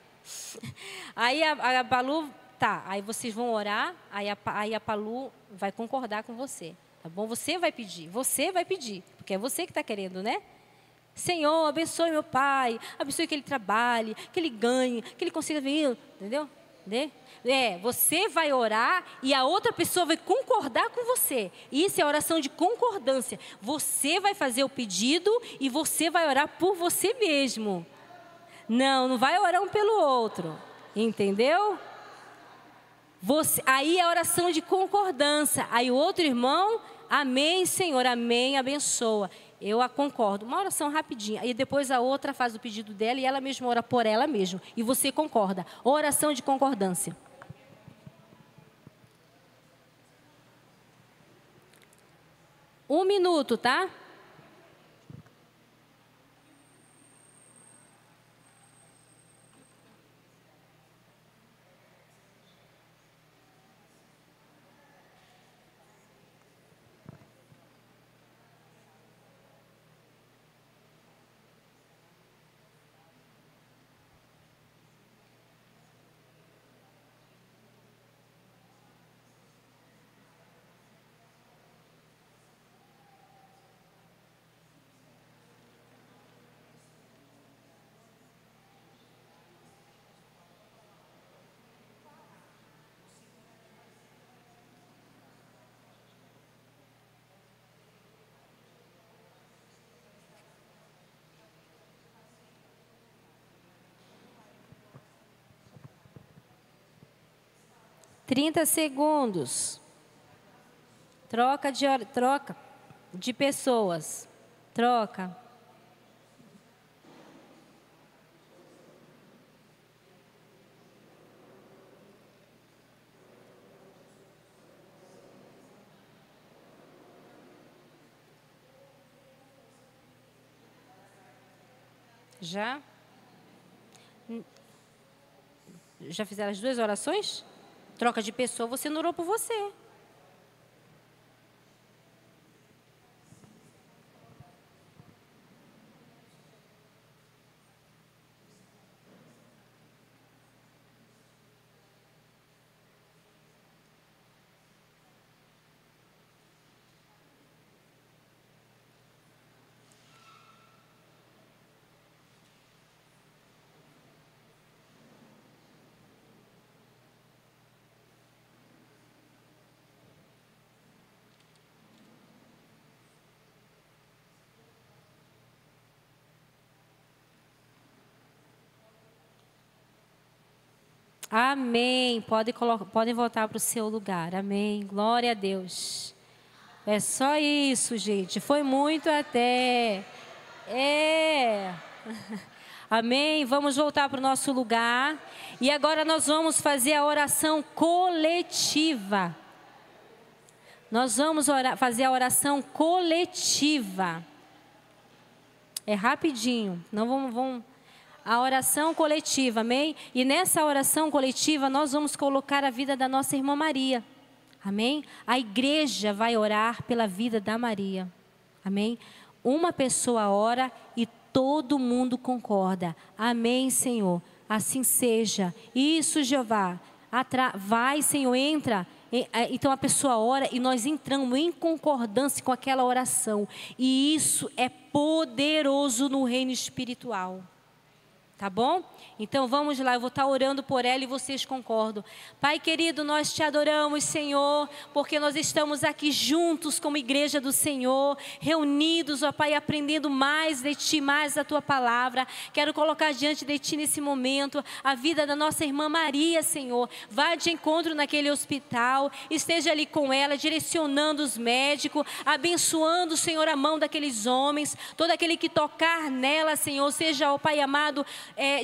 Aí a Palu, aí vocês vão orar, aí a Palu vai concordar com você, tá bom? Você vai pedir, porque é você que está querendo, né? Senhor, abençoe meu pai, abençoe que ele trabalhe, que ele ganhe, que ele consiga vir, entendeu? Você vai orar e a outra pessoa vai concordar com você. Isso é oração de concordância. Você vai fazer o pedido e você vai orar por você mesmo. Não vai orar um pelo outro, entendeu? Aí é oração de concordância. Aí o outro irmão, amém, Senhor, amém, abençoa. Eu a concordo. Uma oração rapidinha. E depois a outra faz o pedido dela e ela mesma ora por ela mesma. E você concorda. Oração de concordância. Um minuto, tá? Trinta segundos. Troca de pessoas. Troca. Já? Já fizeram as 2 orações? Troca de pessoa, você não orou por você. Amém. Podem voltar para o seu lugar. Amém. Glória a Deus. É só isso, gente. Foi muito até. Amém. Vamos voltar para o nosso lugar. E agora nós vamos fazer a oração coletiva. Nós vamos fazer a oração coletiva. É rapidinho. Não vamos a oração coletiva, amém? E nessa oração coletiva nós vamos colocar a vida da nossa irmã Maria, amém? A igreja vai orar pela vida da Maria, amém? Uma pessoa ora e todo mundo concorda, amém, Senhor? Assim seja. Isso, Jeová. Vai, Senhor, entra. Então a pessoa ora e nós entramos em concordância com aquela oração. E isso é poderoso no reino espiritual. Tá bom? Então vamos lá, eu vou estar orando por ela e vocês concordam. Pai querido, nós te adoramos, Senhor, porque nós estamos aqui juntos como igreja do Senhor, reunidos, ó Pai, aprendendo mais de Ti, mais da Tua palavra. Quero colocar diante de Ti nesse momento a vida da nossa irmã Maria, Senhor. Vá de encontro naquele hospital, esteja ali com ela, direcionando os médicos, abençoando, Senhor, a mão daqueles homens, todo aquele que tocar nela, Senhor, seja, ó Pai amado,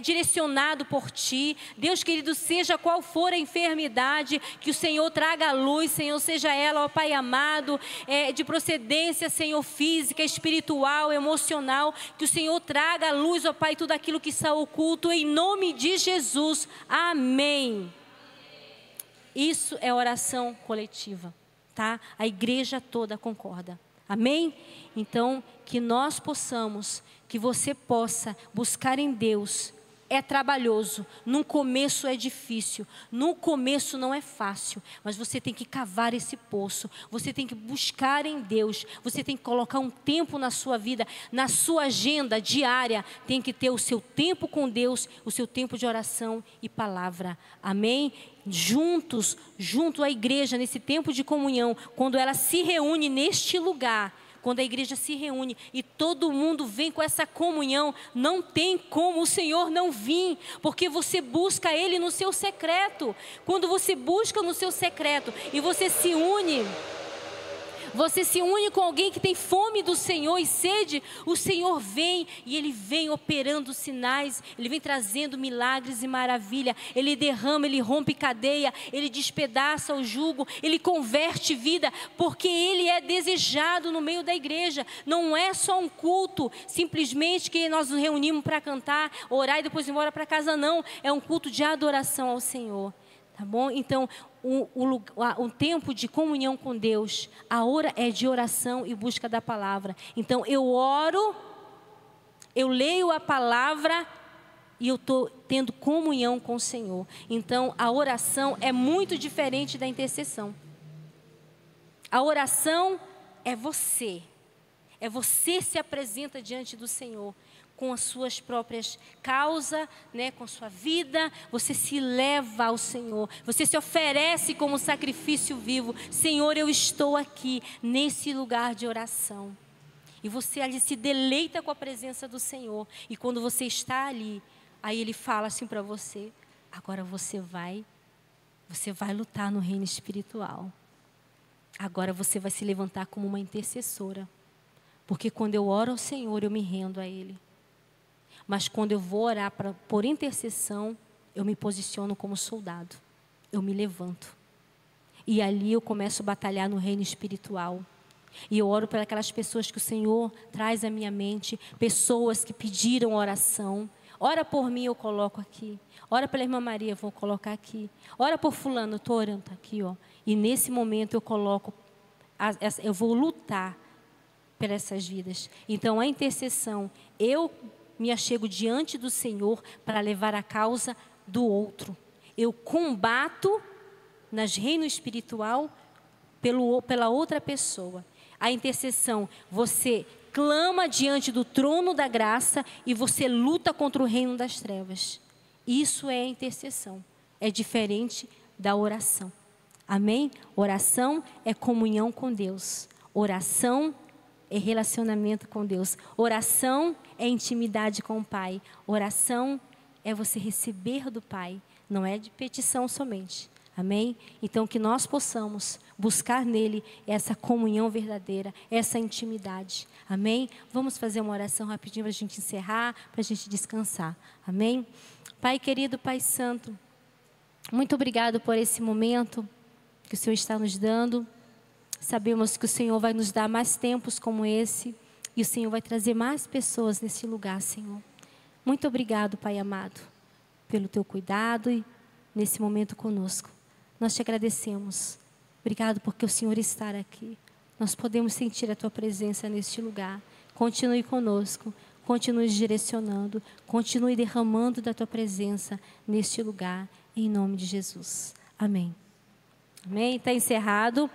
direcionado por Ti. Deus querido, seja qual for a enfermidade, que o Senhor traga a luz, Senhor, seja ela, ó Pai amado, de procedência, Senhor, física, espiritual, emocional, que o Senhor traga a luz, ó Pai, tudo aquilo que está oculto, em nome de Jesus, amém. Isso é oração coletiva, tá? A igreja toda concorda, amém? Então, que nós possamos, que você possa buscar em Deus. É trabalhoso, no começo é difícil, no começo não é fácil, mas você tem que cavar esse poço, você tem que buscar em Deus, você tem que colocar um tempo na sua vida, na sua agenda diária, tem que ter o seu tempo com Deus, o seu tempo de oração e palavra, amém? Juntos, junto à igreja, nesse tempo de comunhão, quando ela se reúne neste lugar, quando a igreja se reúne e todo mundo vem com essa comunhão, não tem como o Senhor não vir, porque você busca Ele no seu secreto. Quando você busca no seu secreto e você se une com alguém que tem fome do Senhor e sede, o Senhor vem e Ele vem operando sinais, Ele vem trazendo milagres e maravilha, Ele derrama, Ele rompe cadeia, Ele despedaça o jugo, Ele converte vida, porque Ele é desejado no meio da igreja. Não é só um culto, simplesmente que nós nos reunimos para cantar, orar e depois ir embora para casa, não. É um culto de adoração ao Senhor. Tá bom? Então, o tempo de comunhão com Deus, a hora é de oração e busca da palavra. Então, eu oro, eu leio a palavra e eu estou tendo comunhão com o Senhor. Então, a oração é muito diferente da intercessão. A oração é você. É você se apresenta diante do Senhor com as suas próprias causas, né, com a sua vida, você se leva ao Senhor, você se oferece como sacrifício vivo. Senhor, eu estou aqui nesse lugar de oração. E você ali se deleita com a presença do Senhor. E quando você está ali, aí Ele fala assim para você: agora você vai lutar no reino espiritual. Agora você vai se levantar como uma intercessora. Porque quando eu oro ao Senhor, eu me rendo a Ele. Mas quando eu vou orar por intercessão, eu me posiciono como soldado. Eu me levanto. E ali eu começo a batalhar no reino espiritual. E eu oro por aquelas pessoas que o Senhor traz à minha mente. Pessoas que pediram oração. Ora por mim, eu coloco aqui. Ora pela irmã Maria, eu vou colocar aqui. Ora por fulano, eu estou orando, está aqui, ó. E nesse momento eu coloco, eu vou lutar por essas vidas. Então a intercessão, eu me achego diante do Senhor para levar a causa do outro. Eu combato no reino espiritual pela outra pessoa. A intercessão, você clama diante do trono da graça e você luta contra o reino das trevas. Isso é intercessão. É diferente da oração. Amém? Oração é comunhão com Deus. Oração é relacionamento com Deus. Oração é intimidade com o Pai. Oração é você receber do Pai. Não é de petição somente. Amém? Então que nós possamos buscar nele essa comunhão verdadeira, essa intimidade. Amém? Vamos fazer uma oração rapidinho para a gente encerrar, para a gente descansar. Amém? Pai querido, Pai santo, muito obrigado por esse momento que o Senhor está nos dando. Sabemos que o Senhor vai nos dar mais tempos como esse e o Senhor vai trazer mais pessoas nesse lugar, Senhor. Muito obrigado, Pai amado, pelo teu cuidado e nesse momento conosco. Nós te agradecemos. Obrigado porque o Senhor está aqui. Nós podemos sentir a tua presença neste lugar. Continue conosco, continue direcionando, continue derramando da tua presença neste lugar, em nome de Jesus. Amém. Amém. Está encerrado.